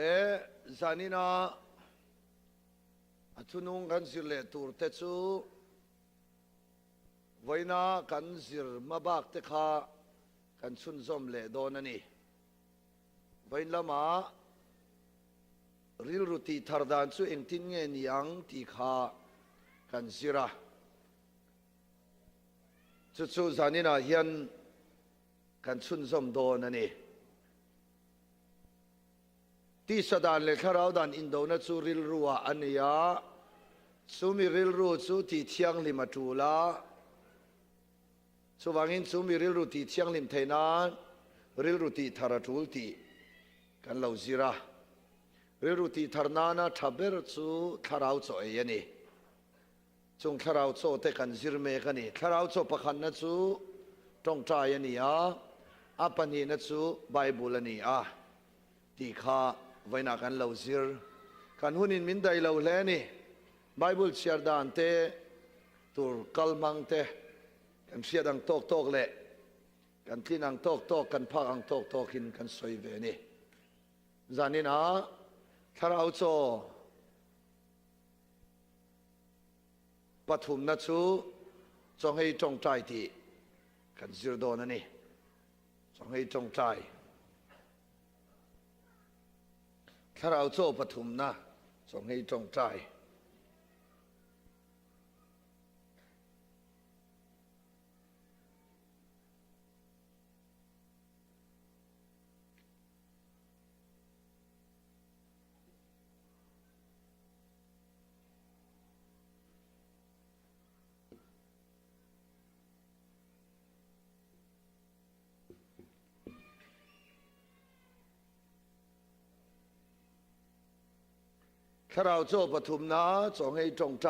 และจานินาทุนุงกันสิเลตูร์เตจูไว้นากันสิรมาบักเตคากันชุนซอมเลโดนันีไว้ละมาริลรุตีทาร์ดานซูเองทินเงียนยังตีขากันสิระจุดๆจานินาเฮียนกันชุนซอมโดนันีที่สดานเลขาเราดันอินโดนัจูริลรัวอันนี้ซูมิริลรูซูที่เที่ยงลิมาจูลาสุวางินซูมิริลรูที่เที่ยงลิมเทนานริลรูที่ทาราจูลที่กันเลาซิระริลรูที่ทาร์นานาทับเบอร์ซูทาราวโซเอนี่จงทาราวโซเตกันซิรเมกันนี่ทาราวโซปะขันนัจูตรงใจนี่อาปนีนัจูไบเบิลนี่ที่ข้าไว้นักันเลาซิรกันหุ่นินมินได้เลาเลนี่ไบเบิลเชียร์ดานเตตัวกัลมังเตกันเชียร์ดังโตกเละกันที่นังโตกกันพักอังโตกหินกันสวยเวนี่จานินะถ้าเราโจปฐุมนัชูจงให้จงใจที่กันซิรโดนั่นนี่จงให้จงใจถ้าเราโจปฐุมนะจงให้จงใจถ้าเราโจปฐุมนะจงให้จงใจ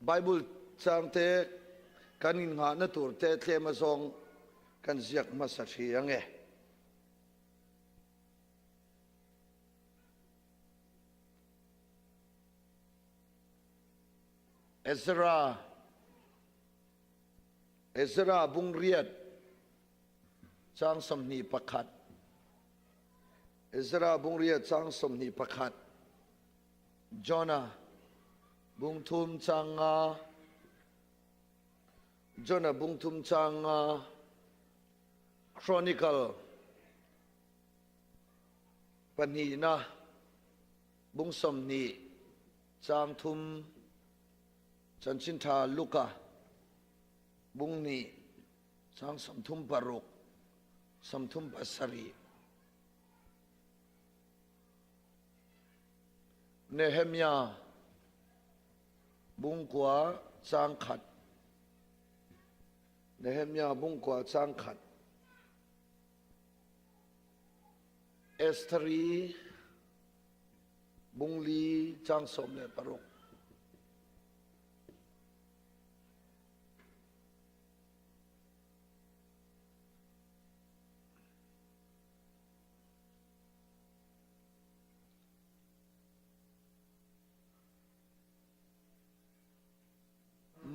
ไบเบิลจางเตกันอินหานตูร์เตเทมาทรงกันเสียกมาสักทียังไงเอสราบุงเรียดจางสมนีประคัดเอสราบุงเรียดจางสมนีประคัดจอนาบุงทุมจางจอนาบุงทุมจางครอนิคลปนีนะบุงสมนีจางทุมจันชินทาลูกาบุงนีจางสมทุมปารุกสมทุมปัสสรีเนเฮมยาบุงกัวจางขัดเนเฮมยาบุงกัวจางขัดเอสตรีบุงลีจางสมเลปารุก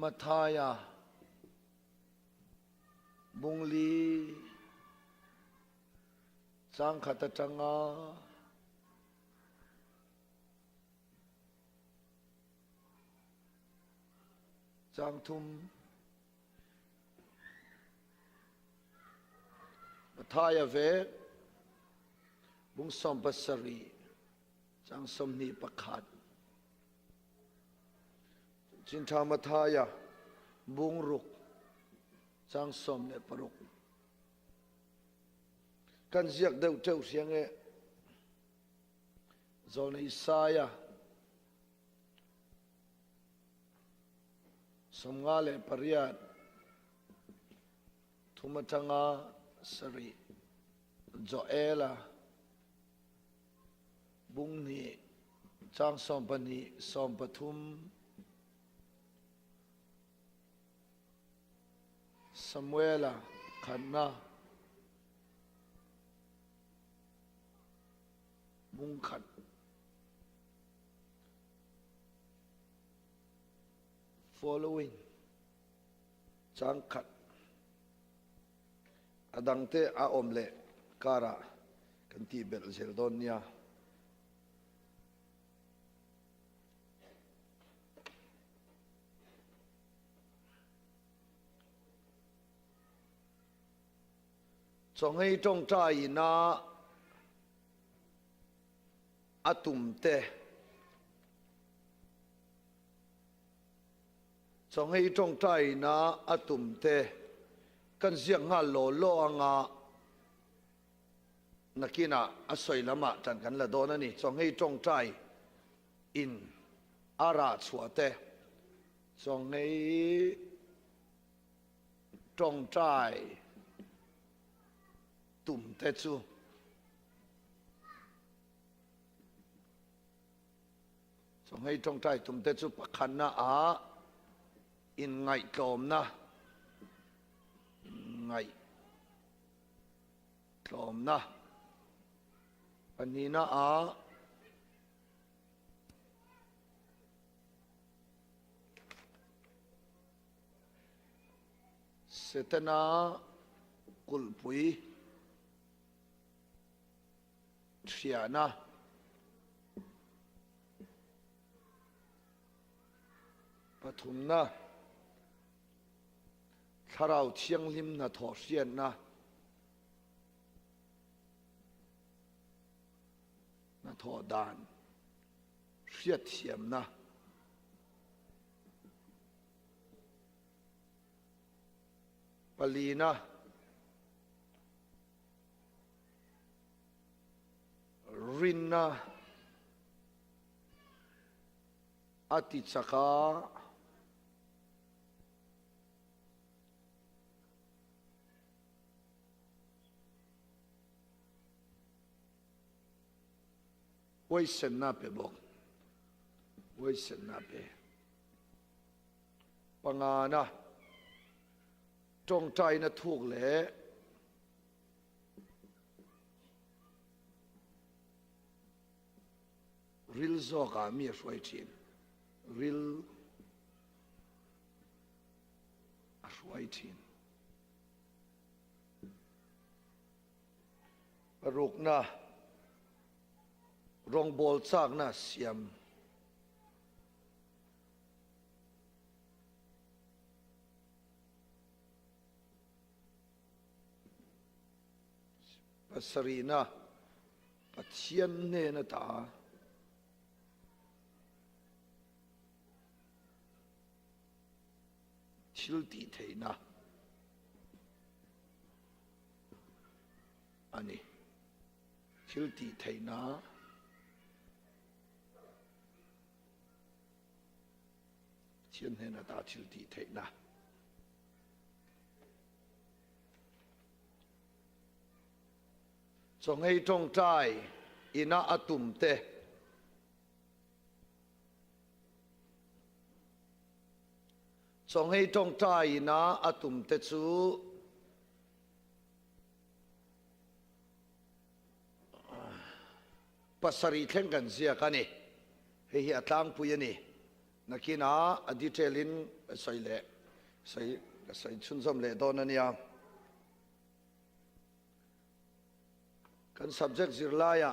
มัทายาบุงลีสังขตจังาจังทุมมัทายาเวบุงสมปัสสรีจังสมนีประคัดจินทามัทายาบุงรุกจางสมเลปรุกกันเสียกเดาเจ้าเสียงโซนอิสายาสมงาเลปริยาทุมทังาสรีโจเอลาบุงนีจางสมปนีสมปทุมสมุเอลาขันนาบุงขัดfollowing จางขัด adang te a om le kara kan ti bel zel don nia chong ei tong trai na atum te chong ei tong trai na atum te kan ziang nga lo anga nakina asoi lama tan kan la don ani chong ei tong trai in ara chuate chong ei tong trai tum te chu chong ei tong trai tum te chu pakhan na a in ngai tlom na ngai tlom na ani na a setana kulpui thiana pathum na tharau thiang lim na tho hrian na tho dan hriat thiam na palina rinna ati chaka wai sen na pe bok wai sen na pe pangana trong trai na thuk le ril zo ka mi shwai chin ril a shwai chin ruk na rong bol chak na siam pasarina pathian ne na ta thil ti theina ani thil ti theina thiên hen là ta thil ti theina chong ei tong trai ina atum te chong ei tong trai ina atum te chu pasari thleng kan zia ka ni hei hi atlang pui ani nakina a detailin soi le soi chun zom le don ania kan subject zirlaya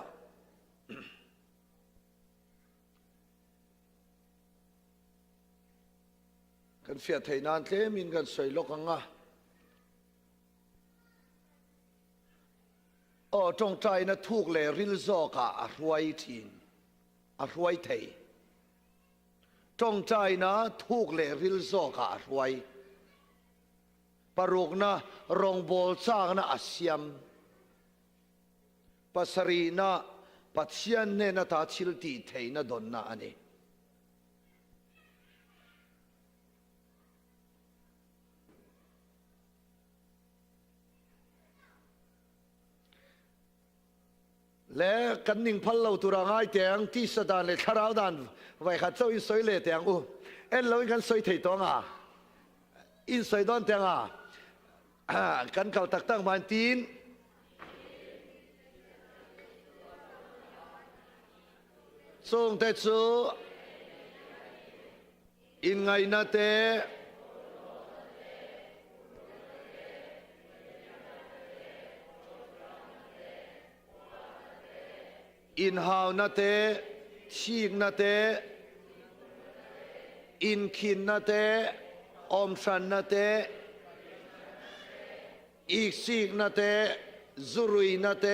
kan fiat theinan tle min kan soi lokanga o trong trai na thuk le ril zo ka a hruai thin a hruai thei trong trai na thuk le ril zo ka a hruai paruk na rong bol chak na asiam pasari na pathian ne na ta thil ti thei na don na ani le kan ning phal lo tura ngai teng ti sadan le tharau dan vai khat chau in soi le teng u en lo kan soi thei to nga in soi don teng a kan kal tak tang man tin song te chu in ngai na te อินฮาวนาเตชีกนาเตอินคินนาเตอมชันนาเตอีกชีกนาเตจุรุยนาเต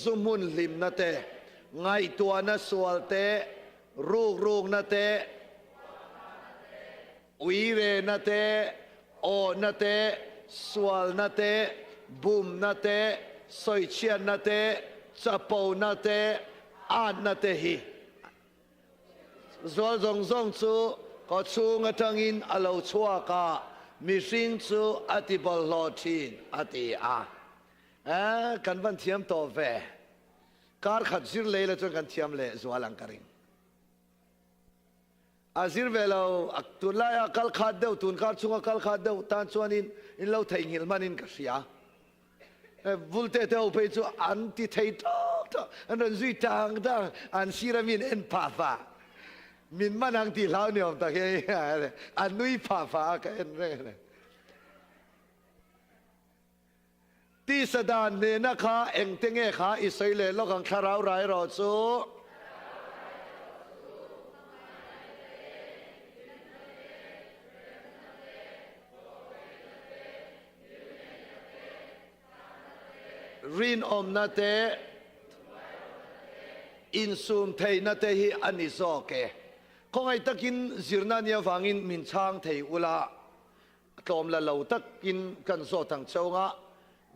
จุมุนลิมนาเตไงตัวนาสวลเตรูกนาเตวิเวนาเตโอนาเตสวลนาเตบุมนาเตสอยเชียนนาเตจับปูนาเตอ่านนาเตฮีสวลซงจูก็ชูงะจังอินอลาวชัวกามิสิงจูอติบอลลอทินอติอากันวันเทียมโตเวการขัดซิรเลยละจนกันเทียมเลยสวาลังกริงอาซิรเวลาตุนไล่กัลขาดเดวตุนการชงกัลขาดเดวตานชวนินอินเราไทยหิลมันินกัสยาวุลเตเตอไปจูอันติไทยโตอันนั้นจุยทางดังอันซิรามินเอ็นพาฟามินมันอังติลาวเนี่ยตะเกียอันนุยพาฟากันเอ็นเร่ที่สดานเนี่ยนะคะเอ็งเตงเอขาอิสราเอลแล้วกันคาราวไรรอจูรินอมนาเตอินซูมเทยนาเตฮีอันนิโซเกคงไอตะกินซิรนาเนียฟังอินมินช่างเทยอุลาตอมละเหลาตะกินกันโซทังเจ้างะ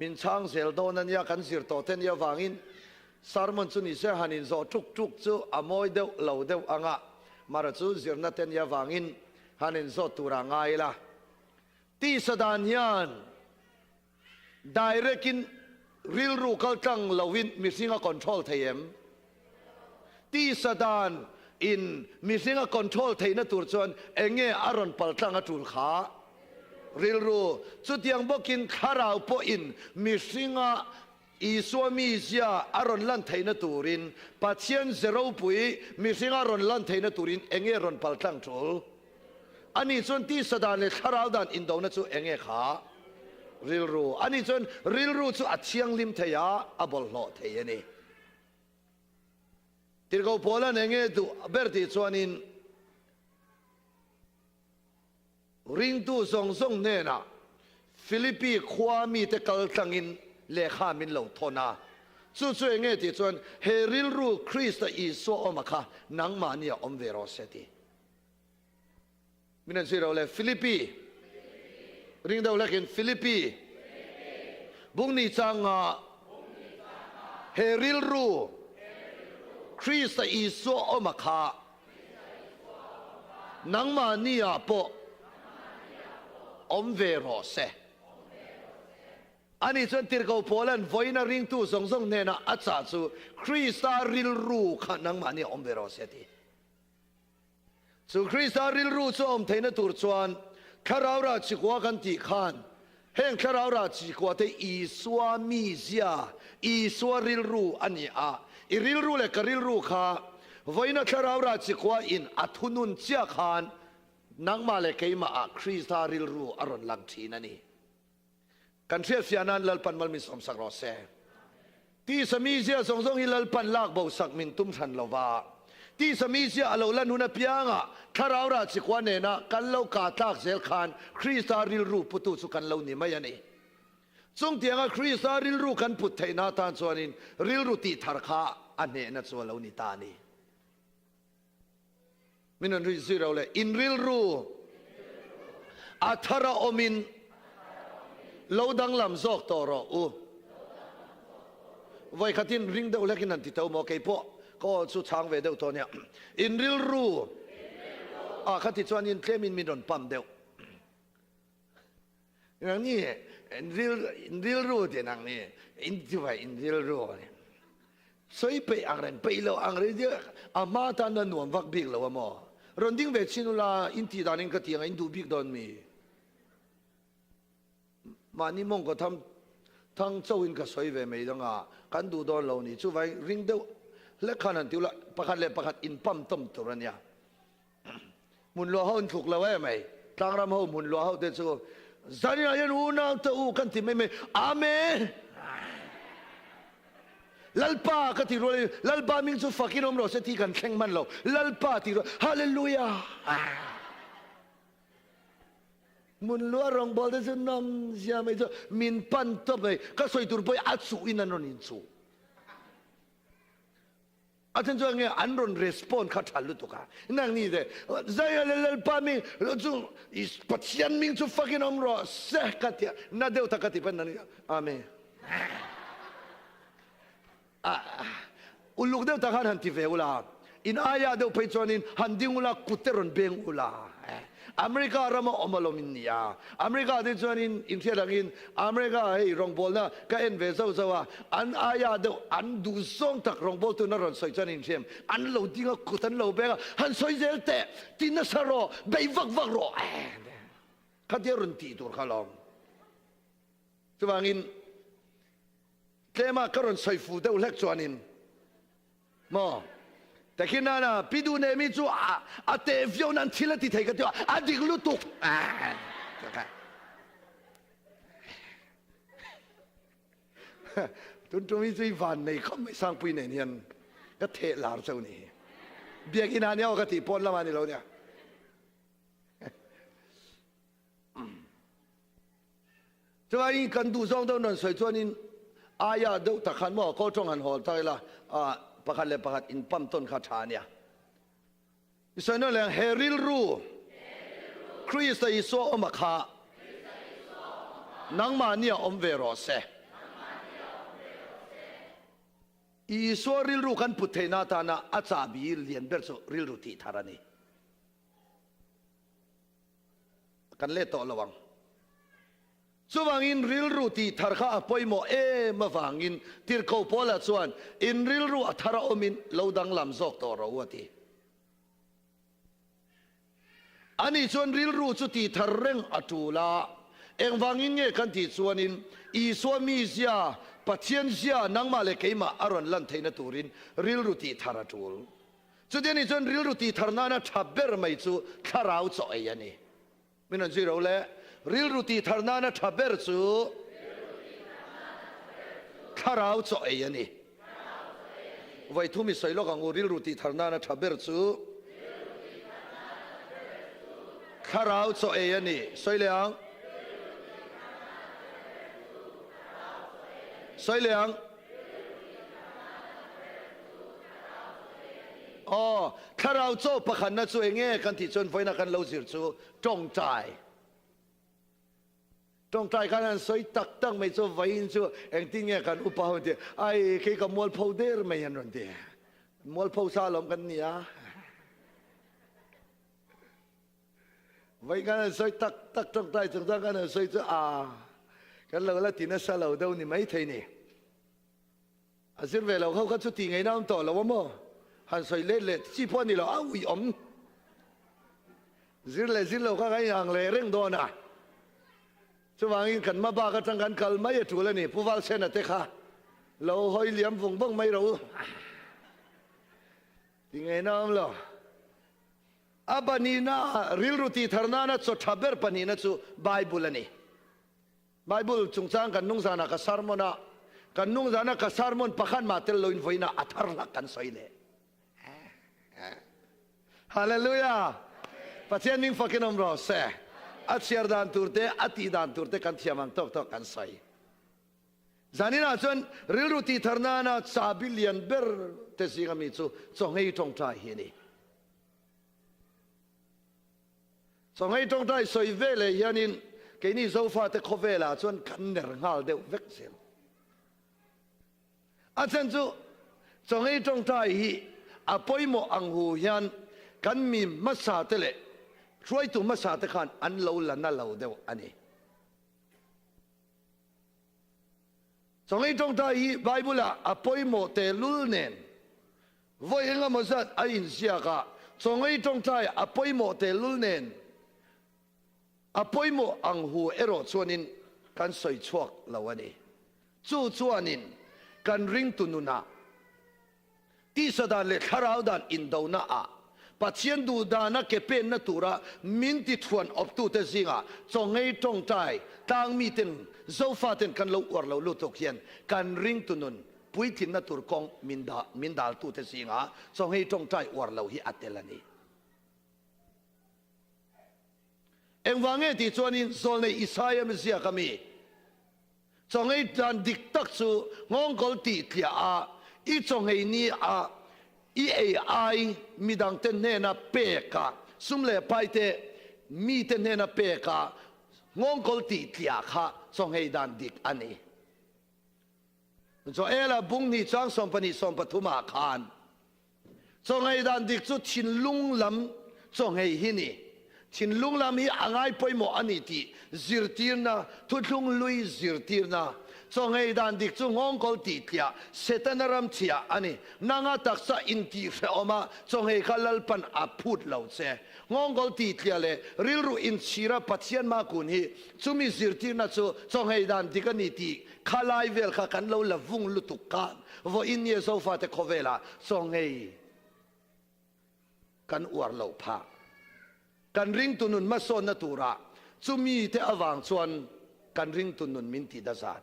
มินช่างเซลโดนันยากันสิรโตเทนยาฟังอินสารมันจุนิเสหันินโซทุกจูอโมยเดวเหลาเดวอ่างะมาระจูซิรนาเทนยาฟังอินหันินโซตุรางไงละที่สดานยันได้เรกินริลรูกัลจังลาวินมิสิงะคอนโทรลเทียมที่สดานอินมิสิงะคอนโทรลเทียนตัวจวนเองเงอารอนปัลจังะจุลขาริลรูจุดยังบอกกินคาราวปอินมิสิงะอีสวามิเซียอารอนลันเทียนตัวรินปัจเจียนเซโรปุยมิสิงะอารอนลันเทียนตัวรินเองเงอารอนปัลจังจุลอันนี้จนที่สดานเลยคาราวดันอินโดนัจูเองเงขาริลรูอันนี้จนริลรูจูอัดเชียงลิมเทียอับลโลเทียนี่ที่เขาพูดแล้วเนี่ยดูเบอร์ที่ชวนินริงตูส่งเนี่ยนะฟิลิปปีความมีแต่กัลตังอินเลขามินเหล่าทนาจู่ๆที่ชวนเฮริลรูคริสต์อิสวอมาค่ะนังมานียอมเวโรเซติมินันสิเราเลยฟิลิปปีริงดาวเล็กinฟิลิปปีบุงนิจังเฮริลรูคริสต์อิสวอมาค่ะนังมานียปออมเวโรเซอันนี้จนที่เขาพูดแล้วไว้นะริงตู้ส่งเนี่ยนะอาจารย์สูคริสต์ริลรูขันนังมานียอมเวโรเซติสูคริสต์ริลรูจะอมเทนตัวจวนคาราวราชิกว่ากันที่ขันเฮงคาราวราชิกว่าที่อิสวามิเซียอิสวาริลรูอันนี้อิริลรูเลกริลรูค่ะไว้นะคาราวราชิกว่าอินอัทุนุนเจ้าขันนังมาเลกยมาคริสตาริลรูอารอนลังทีนั่นนี่กันเสียเสียนั้นลลปันมัลมิสอมสักรอเซที่สมีเสียส่งฮิลลปันลากบ่าวสักมินตุมชันลาวาที่สมีเสียอลลันหุนเปียงะคาราวราชิกว่าเนี่ยนะกันเลวกาตากเซลคานคริสตาริลรูปุตุสุกันเลวนี่ไม่ยันนี่ทรงเตียงคริสตาริลรูกันพุทธไทยนาตานส่วนนี้ริลรูติทาร์คาอันเนี่ยนัดส่วนเลวนี่ตานี่มินันริสิเราเลยอินริลรูอัทราอมินเลวดังลำซอกตอรอไว้ขัดินริงเดาเล็กินันติเตาโมเกยพอก็สุดทางเวเดวตัวเนี่ยอินริลรูขัดิชวนอินเคลมินมินรอนปั๊มเดวอย่างนี้อินริลรูเดี๋ยนังนี่อินที่ว่าอินริลรูเนี่ยสวยไปอังเรนไปแล้วอังเรนเดียอามาตานันนวมวักบิกแล้วมั้งรอนดิ้งเวชินุลาอินที่ดานิงกติยังอินดูบิกดอนมีมานี่มงก็ทำทั้งเจ้าอินก็สวยเวไม่ต้องกันดูดอนเรานี่ช่วยริงเดวเล็กขนาดที่ละประคัดเล็กประคัดอินปั๊มต้มตัวเนี่ยมุนลัวเขาถูกแล้วไหมตั้งรำเขามุนลัวเขาเด็ดสู้ซานียันหูน้ำเต้ากันที่ไม่อาเมน lalpa ka ti role lalpa ming chu fakin om ro se ti kan thleng man lo lalpa ti ro hallelujah mun lua rong bol de chu nom sia mai chu min pan to mai ka soi tur poi a chu in an ron in chu aten chu nge an ron respond kha thalu to ka nang ni de zai lalpa ming chu is pathian ming chu fakin om ro se ka ti na deu ta ka ti pen na amen uluk deu ta khan han ti ve ula in aya deu pai chonin han ding ula kuteron beng ula America rama omalomin niya America de chonin in thiarangin America hei rong bol na ka en ve zo zo an aya deu an du song tak rong bol tu na ron soi chonin sem an lo dinga kutan lo bega han soi zel te tin na saro bei vak vak ro ka de ron ti tur khalom chuwangin tema karon soi fu deu lek chuanin moแต่ขี้นานะพี่ดูเนมิจูอาเตฟยนันทิลติเทกันตัวอาดิกลุตุกตุนมิจูวันในเขาไม่สร้างปีเนี่ยเนี่ยก็เทลาร์เจ้านี่เบียกินาเนี่ยก็ตีปนละมานี่เราเนี่ยจะว่าอินกันดูซองเท่านั้นสวยจวนอินอายาเดาตะขันหม้อก็จงหันหอใจละประคันเลยประคันอินปั๊มต้นคาถาเนี่ยอิสราเอลเฮริลรูคริสต์อิสโซอมคานังมาเนี่ยอมเวโรเซอิสโซริลรูกันพุทเทนาตานะอาจาบีเลียนเบอร์โซริลรูติธารานีกันเล่ต่อระวังส่วนอินริลรูตีทาร์ข้าปอยโมมาฟังอินทิร์โคพอลส่วนอินริลรูอัทาราอมินเลวดังลำซอกต่อเราวัตีอันนี้ส่วนริลรูสุตีทาร์เร่งอัตุลาเอ็งฟังอินเงี้ยกันที่ส่วนอินอีสวามีเสียปัจเจียนเสียนังมาเลกมาอารอนลันเทนตูรินริลรูตีทาราตูลสุดท้ายนี้ส่วนริลรูตีทาร์นานะทับเบอร์ไม่จู่ทาราวจ่อยยันนี่ไม่นั่นสิเราเล่ริลรูตีทาร์นานะทับเบอร์จู่ทาราวจ่อยยันนี่ไว้ทุ่มิสอยโลกังริลรูตีทาร์นานะทับเบอร์จู่ทาราวจ่อยยันนี่สอยเลี้ยงสวยเหลียงอ๋อถ้าเราโจ้ประคันนะช่วยเงี้ยกันที่ชนไฟนักกันเราสิร์จูจงใจกันนั้นสวยตักตั้งไม่โจ้ไฟอินจูเองที่เงี้ยกันอุปาหัวเดียไอ้ขี้กับมอลพาวเดอร์ไม่ยันรันเดียมอลพาวซาลมกันเนี่ยไว้กันนั้นสวยตักจงใจกันนั้นสวยจูกันเราละที่นั่นซาเราเดานี่ไม่เท่นี่อาศัยเวลาเขาชุดที่ไงน้ำต่อเราว่ามั่วหันใส่เล็ดที่พ่อนี่เราอ้าวอีอมซิเราเขาไงอย่างเร่งโดนอ่ะช่วงนี้กันมาบ้ากันจังกันกัลไม่ถูกแล้วนี่ผู้ว่าเซนเตค่ะเราหอยเหลี่ยมฟงบ้งไม่รู้ที่ไงน้ำเราอาบันีน่าริลรุตีธารนานะสุดทับเบอร์ปนีนะสุไบเบิลนี่ไบเบิลจงสร้างกันนุ่งสานะกับสารมนะกันนุ่งสานะกับสารมนประคันมาเตลลอยน์ไฟน่ะอัฐาร์ลักกันสอยเลยฮาเลลูยาปัจจัยมิ่งฟักนอมรอเสอัจฉริยานตูร์เตอัติดานตูร์เตกันเทียมังตอกกันสอยจานินาจนริลรุตีธารนานะซาบิลเลียนเบอร์เตสิกามิจูจงให้ตรงใจเฮนี่จงให้ตรงใจสอยเวเลยยันินแค่นี้โซฟาเตคเวล่าจนกันเนร์งาลเดวเวกเซลอาจารย์จูจงให้ตรงใจฮีอภัยโมอังหูยันกันมีมัสซาเตเลช่วยตัวมัสซาเตขันอันเลวละนั่นเลวเดวอันนี้จงให้ตรงใจฮีไบเบิลอภัยโมเตลุลเนนวัยงามัสซัดอินเซียกะจงให้ตรงใจอภัยโมเตลุลเนนอภัยโมอังหูเอโรชวนินกันสอยชวกละวันนี้จู่ชวนินกันริงตุนุนาที่สดาเลขาราวดานอินดาวนาปัจเจียนดูดานะเก็บเป็นนัตุระมินติทวนอบตุเตซิงจงให้ตรงใจต่างมีเต็นโซฟาเต็นกันเราอวดเราลุตกเขียนกันริงตุนุน ปุยทินนัตุรกงมินดาลตุเตสิงาจงให้จงใจอวดเราฮิอัตเตลนีเอ็งวางเงติจวนินโซลในอิสายามิเซียกามีจงให้ดันดิกตักสูงงกอลติเทียอาอีจงให้นี้อีเอไอมีดังเตนเนนะเปกาซุมเลไปเตมีเตนเนนะเปกางงกอลติเทียค่ะจงให้ดันดิกอันนี้จงเอลาบุงนี่จังสมปนิสมปทุมาคานจงให้ดันดิกจุดชินลุงลำจงให้ฮินีชินลุงลำฮีอ่างไอปอยโมอันนี้ที่ซิรตีร์นะทุลุงลุยซิรตีร์นะจงให้ดันดิกจุงงกอลติเทียเซตันรำเทียอันนี้นางตักษะอินทีเฟอมาจงให้ขลัลปันอาพูดเหล่าเซงงกอลติเทียเลยริลรูอินชีระปัจเจียนมากุนฮีจุมีซิรตีร์นะจงให้ดันดิกันนี้ที่ขลายเวลข้ากันเราละวุงลุตุกันว่าอินเยซูฟาเตโคเวลาจงให้กันอวดเหล่าพากันริงตุนุนมาโซนนัตุระจุมีเทอวังชวนกันริงตุนุนมินติดาซาด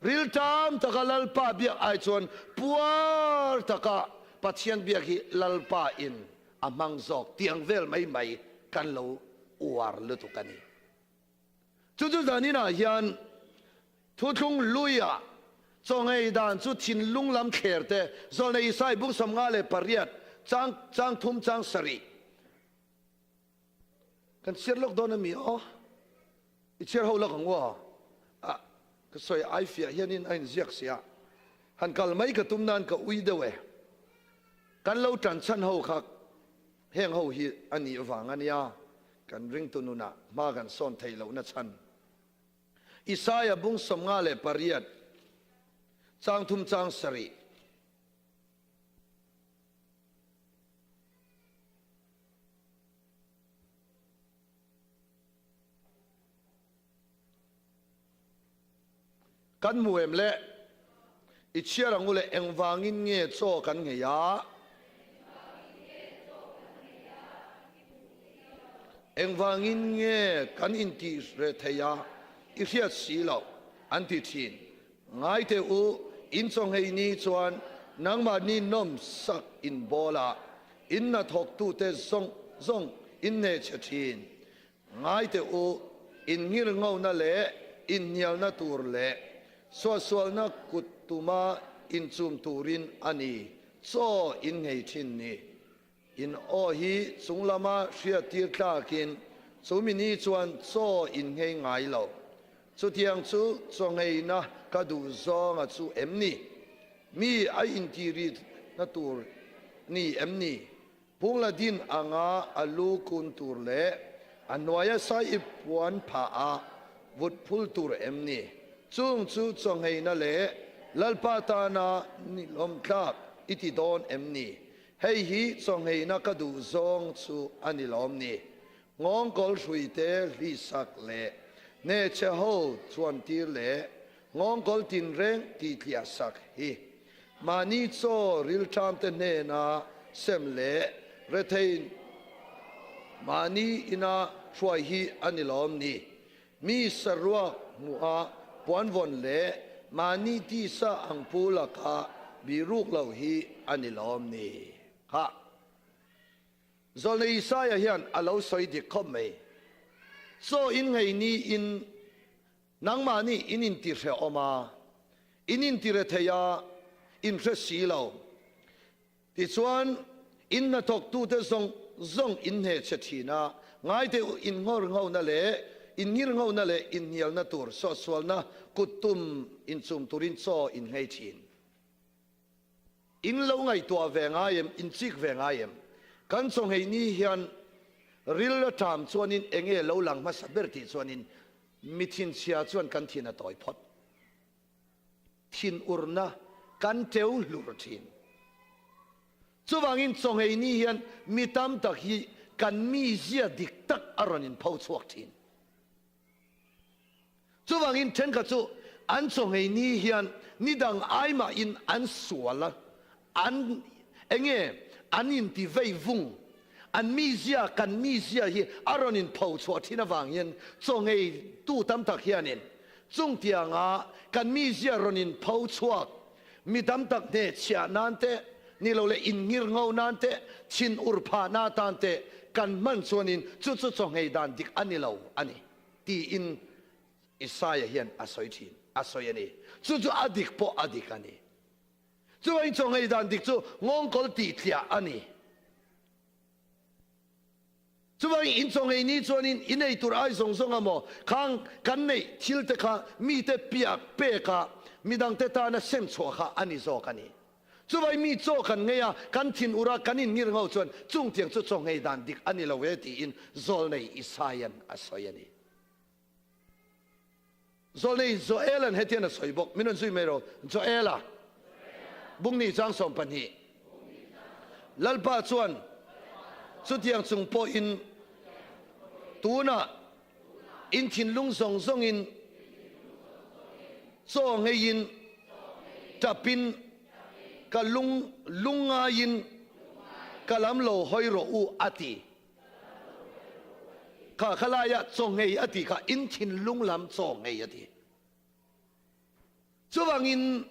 ริลตามตะกะลัลปาเบียกไอชวนปัวตะกะปัจเจียนเบียกฮิลัลปาอินอามังซอกเตียงเวลไม่กันเราอวดลุตุกันนี้จุดนี้นะยันทุกงลุยอะจงให้ด่านจุดชินลุงลำเขรเตจงในอิสายบุกสมงาเลปริยัดจังทุ่มจังสรีกันเชื่อลูกโดนมีอ๋อเชื่อเขาลูกของว่าก็สวยไอฟิอาเฮียนินไอเสียกเสียหันกัลไม่กระตุ้มนานก็อุยเดวกันเราจันชันเขาคักแห้งเขาฮีอันนี้ฟังอันนี้กันริงตุนุนะมากันซ่อนไทยเรานะชันอิสายบุงสมงาเลปริยัดจางทุ่มจางสรีกันมวยมเละอิเชียรังอุเละเอ็งวางินเงี้ยโจกันเงียเอ็งวางินเงี้ยกันอินทิเรทยาอิเชียสีเหล่าอันติทินง่ายเทอูอินทรงให้นี้ชวนนางมานีนมสักอินโบลาอินนัทกตูเตซงอินเนชทินง่ายเทอูอินงิรเงานั่นแหละอินเนียวนัตูร์เละส่วนนักกุตุมาอินซุมตูรินอันนี้โซอินไงชินนี่อินโอฮีสุงลามาเชียตีร์ตากินสุมินีชวนโซอินไงไงเหล่าสุดยังสุจงให้นะกระดูซองสุเอ็มนี่มีไออินทีรีนัตูร์นี่เอ็มนี่พุงละดินอ่างอาลูกุนตูร์เละอันวายสายปวนผาวุดพุลตูร์เอ็มนี่จุงจงให้นั่นแหละลัลปาตานานิลมคลาบอิติโดนเอ็มนี่ให้ฮีจงให้นักดูซองสุอันนิลมนี่งงกอลสุยเตลิสักเละเนเชโฮชวนตีเละงงกอลตินเร่งตีเทียสักฮีมานิโซริลชามเตเนนาเซมเละเรเทนมานีอินาช่วยฮีอันนิลมนี่มีสรวกมัวปวนวนเละมานีที่สะอังพูลกาบีรูกเหล่าฮีอันนิลอมนี่ค่ะโซเลอิสายาฮิอันอาลาสอยดิคอมเมโซอินไงนี่อินนังมานี่อินติเรอมาอินติเรเทียอินเรสีเหล่าที่ส่วนอินนัทกตูเตซงอินเฮชทีนาง่ายเตอินงอร์เงานั่นแหละอินนิรเงานั่นแหละอินเนียลนัตูร์ส่วนนะกุตุมอินซุมตูรินโซอินไงชินอินเล่าไงตัวเวงไอเอ็มอินซิกเวงไอเอ็มกันส่งให้นี่เฮียนริลละทามส่วนอินเองเล่าหลังมาสับเบอร์ตีส่วนอินมิทินเชียส่วนกันทินต่อยพอดทินอุรนะกันเทวลูรทินส่วนอินส่งให้นี่เฮียนมิตามตักฮีกันมีเสียดิกตักอารนินเผาสวกทินส่วนอินเทนกับส่วนอันส่งให้นี่เฮียนนี่ดังไอมาอินอันสวละอันเองอันอินที่เวฟุงอันมีเสียกันมีเสียฮีอารนินเผาสวกทินวางยันส่งให้ตู้ตามตักเฮียนินจงเตียงกันมีเสียอารนินเผาสวก mi dam tak ne chia nan te ni lo le in ngir ngau nan te chin urpha na tan te kan man chuanin chu chu chong hei dan dik ani lo ani ti in Isaiah hian asoi thin asoi ani chu chu adik po adik ani chu in chong hei dan dik chu ngong kol ti thlia ani chu in chong hei ni chuanin inei tur ai song song amo khang kan nei thil te kha mi te piak pe ka midang te ta na sem chho kha ani zo kani chu mi cho kan ngeya kan thin ura kanin ngir ngau chuan chung tiang chu chong hei dan dik ani lo we ti in zol nei Isaiah asoi ani zol nei Joelan hetian asoi bok minon zui mero Joela bung ni chang som pan hi lalpa chuan chu tiang chung po in tuna in thin lung song song in cho ngei in tapin ka lunga in kalam lo hoi ro u ati ka khalaya chong ngei ati ka in thin lung lam chong ngei ati chuwangin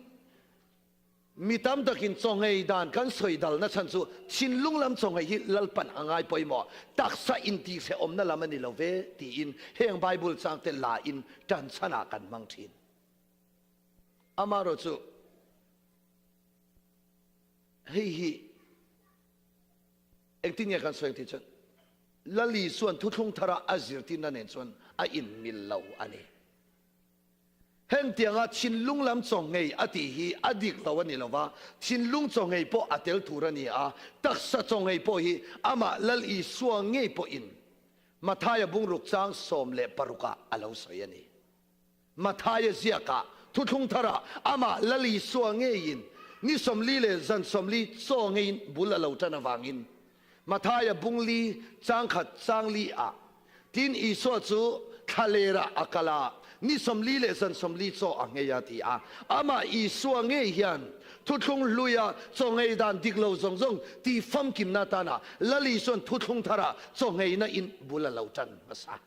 mitam takin chong ngei dan kan soi dal na chan chu thin lung lam chong ngei hi lalpan angai poimo taksa in ti se om na lam ani lo ve ti in heng bible chang te la in tan chana kan mang thin amaro chu hi engtinya kan soeng ti chan lali suan thuthung thara azir tin na nen chuan a in mil lo ani heng tianga chin lung lam chong ngei ati hi adik lo ani lova chin lung chong ngei po atel thurani a taksa chong ngei po hi ama lal I suang ngei po in mathaya bung ruk chang som le paruka alo soyani mathaya ziaka thuthung thara ama lali suang ngei in ni somli le zan somli chong ngei bula lo tana wangin mathaya bungli chang khat changli a tin I so chu khalera akala ni somli le san somli cho angeya ti a ama I suang nge hian thuthung luya chongei dan diklo zong zong ti fam kim na ta na lali son thuthung thara chongei na in bula lo tan masa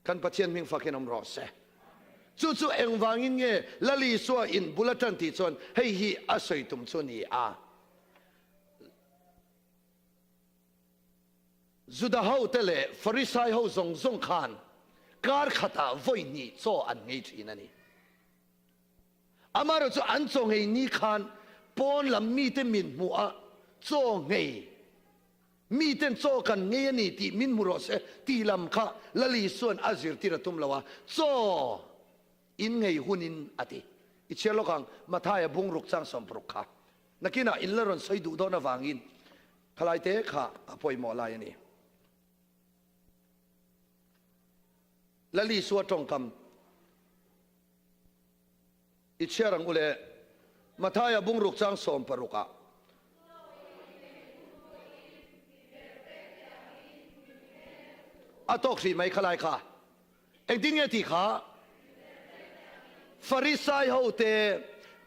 kan pathian ming fakin om ro se chu chu engwangin nge lali so in bulatan ti chon hei hi asoi tum chuni a zuda ho tele farisai ho zong zong khan kar khata voi ni cho an ngei thina ni amaro chu an chong ngei ni khan pon lam mi te min mu a cho ngei mi ten cho kan ngei ani ti min mu ro se ti lam kha lali suan azir ti ratum lawa cho in ngei hunin ati ichelo kang mathaya bung ruk chang som pruk kha nakina in laron soi du do na wangin khalai te kha apoi mo lai ani lali suwa tong kam icherang ule mathaya bung ruk chang som paruka atok si mai khalai kha ekding ye ti kha farisai ho te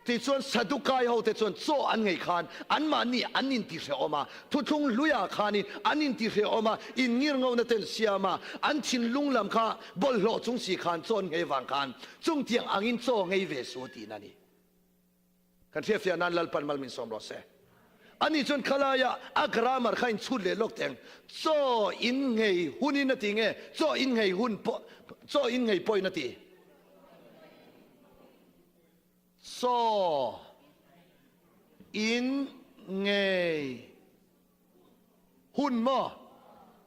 ti chuan sadukai ho te chuan cho an ngei khan an ma ni an in ti se oma thuthung luya khani an in ti se oma in ngir ngau na ten siama an chin lung lam kha bol lo chung si khan chon ngei wang khan chung tiang angin cho ngei ve su ti na ni kan thefia nan lal pan mal min som ro se ani chon khalaya agramar khain chut le lok teng cho in ngei hunin na ti nge cho in ngei hun po cho in ngei poi na ti so in ngei hun mo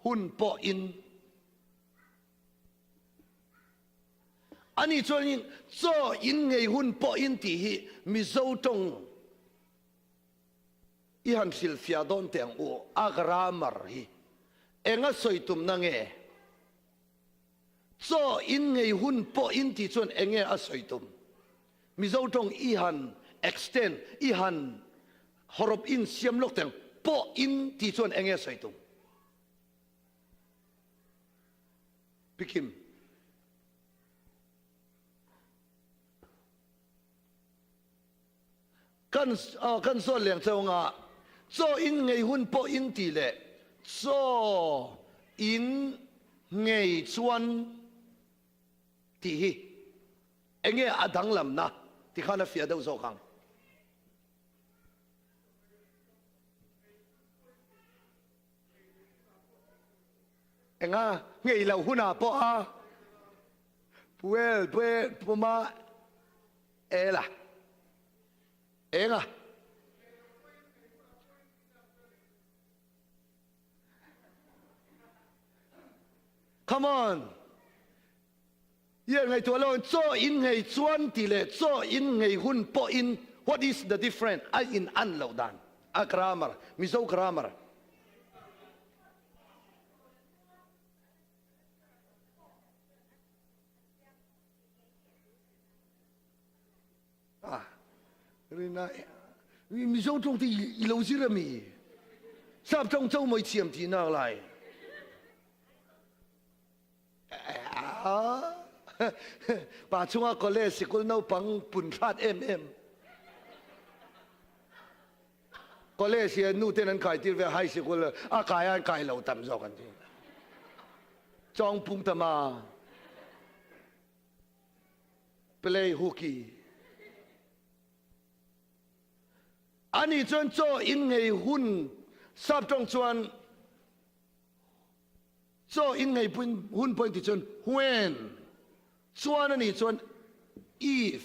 hun po in ani chuanin cho in ngei hun po in ti hi mi zo tong I han sil fia don teng u agramar hi enga soitum na nge cho in ngei hun po in ti chuan enge a soitum mi zo tong I han extend I han horop in siam lok teng po in ti chuan enge soitum pikim kan so leng chonga cho in ngei hun po in ti le cho in ngei chuan ti hi enge adang lam na ti khana fia do zo khang enga ngei lau huna po a puel puma ela enga come on ngày tua lo cho in ngày chuan tỷ lệ cho in ngày hun po in what is the difference ai in an lo dan a grammar mizo grammar rina mizo trong thì lâu zira mi sắp trong châu mới chiếm thì nào lại bà chúng ta có lẽ sẽ có nấu bằng bún phát em có lẽ sẽ nụ tên anh cải tiền về hay sẽ có là cải anh cải lâu tầm rồiกันtrong bún tama play hooky anh ấy chọn cho in ngày hun sắp trong chuan cho in ngày hun point thì chọn when chuan anh ấy chọn if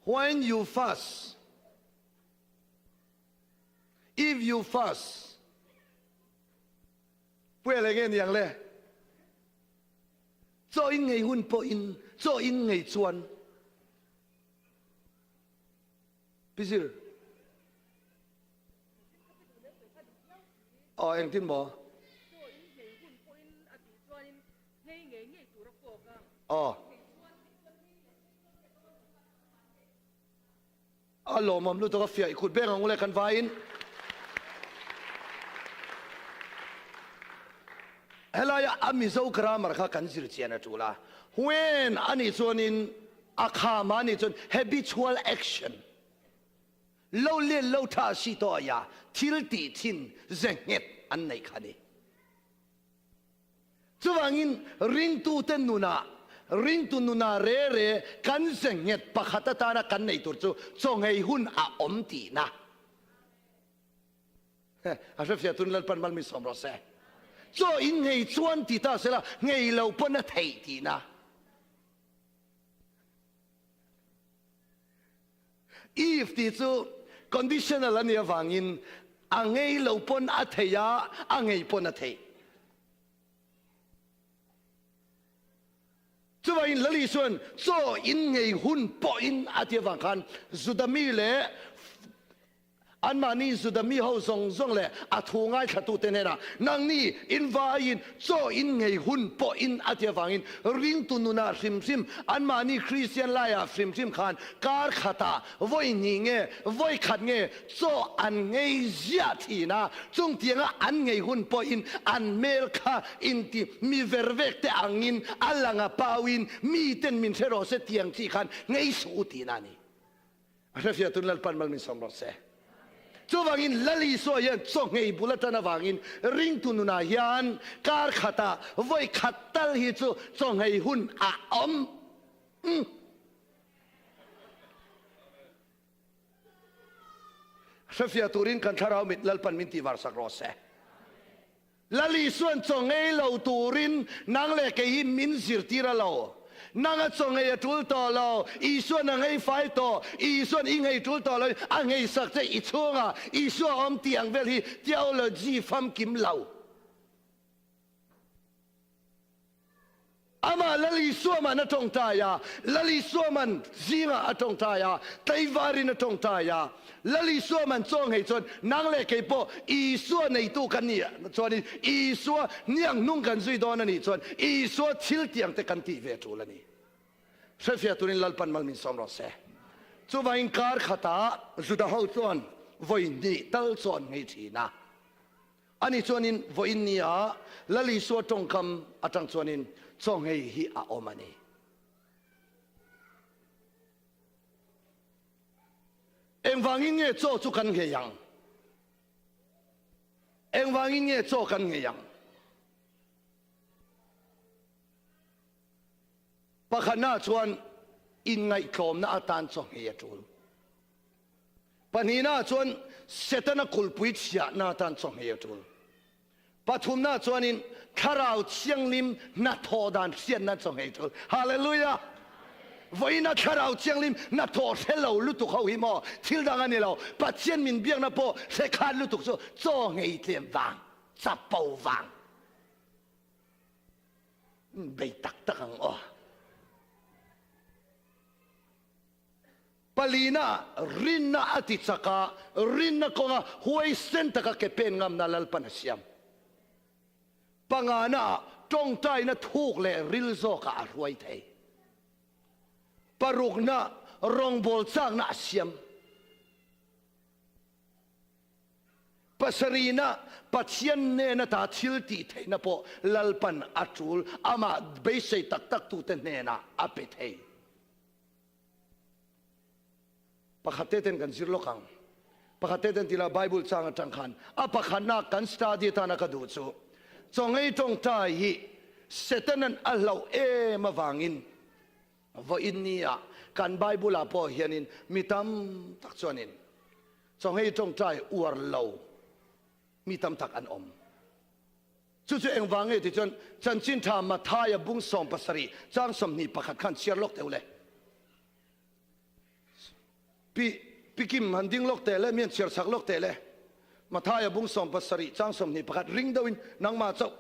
when you fast if you fast quay lại ngheอย่างเลยcho in ngày hun point cho in ngày chuan Bisir. Anh tin mo? Alo, mam lu to ka fiah khut beng ang ule kan vain. Helaya amizo grammar kha kan zir chiana tula. When ani chuanin akha ni chun habitual action. Lâu liên lâu tha si to ya thil ti thin zenget an nei khani chuwangin ring tu ten nuna re kan zenget pakhata ta na kan nei tur chu chongei hun a om ti na a fia tun lal pan mal mi som ro se cho in ngei chuan ti ta sela ngei lo pon na thei ti na if ti chu conditional ani awangin angei lo pon a theya angei pon a thei chuwain lali suan cho in ngei hun po in atiawang khan zudami le anmani zudami ho zong le athungai thatu tenena nangni invain cho in ngei hun po in atiawangin ring tununa sim anmani christian laya sim khan kar khata voi ni nge voi khat nge cho an ngei zia thina chung tianga an ngei hun po in an mel kha in ti mi vervek te angin alanga pawin mi ten min thero se tiang chi khan ngei su tina ni afia tun lal pan mal min som ro se cho wangin lali so yan chong ngei bulatana wangin ring tununa yan kar khata voi khatal hi chu chong ngei hun a om Safia turin kan tharau mit lalpan minti warsak rose lali suan chong ngei lo turin nang le ke hi min zirtira lo nanga chong ngei tul to lo I suan ngai fai to I suan ingei tul to lo angei sak che I chunga I suan om tiang vel hi theology fam kim lo ama lali suama na tong taya lali suaman zinga atong taya taivari na tong taya lali suaman chong hei chon nang le ke po I suan nei tu kan ni chon I suan niang nung kan zui don ani chon I suan thil tiang te kan ti ve tu la ni sefia tunin lalpan mal min som ro se chu vain kar khata zuda ho chon voi ni tal chon ngei thina ani chonin voi ni a lali suan tong kam atang chonin chong hei hi a omani eng wangin nge cho chu kan nge yang eng wangin nge cho kan nge yang pakhana chuan in ngai klom na atan chong hei atul panina chuan setana kulpui chia na atan chong hei atul ปฐุมน่าจวนินคาราวเชียงลิมนัทโทดานเสียนนั่นจงให้ทุลฮาเลลูยาวันนั้นคาราวเชียงลิมนัทโทเทลเราลุตุเขาหิมอทิลดังอันนี้เราปัจเจียนมินเบียงนับโปเสขาดลุตุโซจงให้เทียมวางจับเป่าวางไปตักตังอ๋อปลีน่ารินน่าอติจัการินน่าคงอ่ะหวยเส้นตะกะเก็บเป็นงามนาลปันเสียมปังอาน่าตรงใจน่ะทุกเลยริลโซกะรวยไทยปารุกน่ะรองบอลจ้างน่ะเสียมปัสรีน่ะปัจเจียนเนน่ะตาทิลตีไทยน่ะพอลลปันอัจูลอามาเบสเซตักตักตูเตนเนน่ะอาเปไทยปะขัดเต้นกันซิรโลกังปะขัดเต้นที่ละไบเบิลจางจังขันอ่ะปะขัดนักกันสตาดีตานักดูจูจงให้จงใจฮีเสตนันอัลลอฮ์มาฟังอินว่าอินนี่อ่ะกันไบเบิลอ่ะพอเห็นินมีตำตักชวนินจงให้จงใจอวร์เลวมีตำตักอันอมจู่ๆเองฟังให้ที่จนจันจินทามาทายบุ้งส่งปัสรีจางสมนีปะขัดขันเชียร์โลกเท่าเลยปีกิมหันดิ้งโลกเตะเลยเมียนเชียร์สักโลกเตะเลยมาท้ายบุ้งส่งปัสรีจ้างสมนีประกาศริงดาวินนังมาเจ้า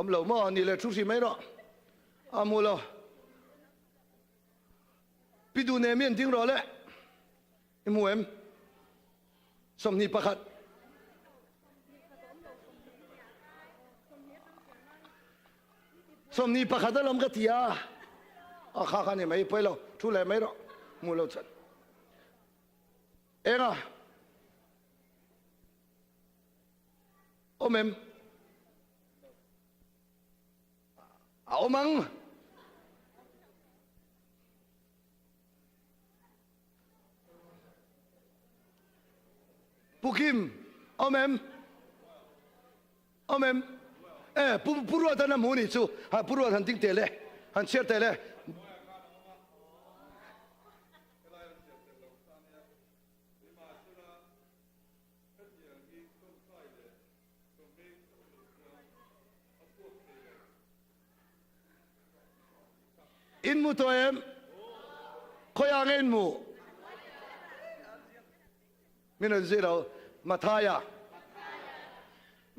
เหล่ามานี่เลยทุกสิ่งไม่รออามูลปีดูเนเมียนดิ้งรอเลยมูเอ็มสมนีประกาศสมนีประคาดลมกติยาข้านี่ไม่ไปแล้วทุเรศไม่หรอกมูลฉันเองอ่ะโอเมมเอามังปุกิมโอเมมโอเมมผู้รู้ท่านมูนี่สู้ผู้รู้ท่านติ้งเตะเลยท่านเชื่อเตะเลยอินมูตัวเอ็มคอยอ่างอินมูมินันซีเรามาทายา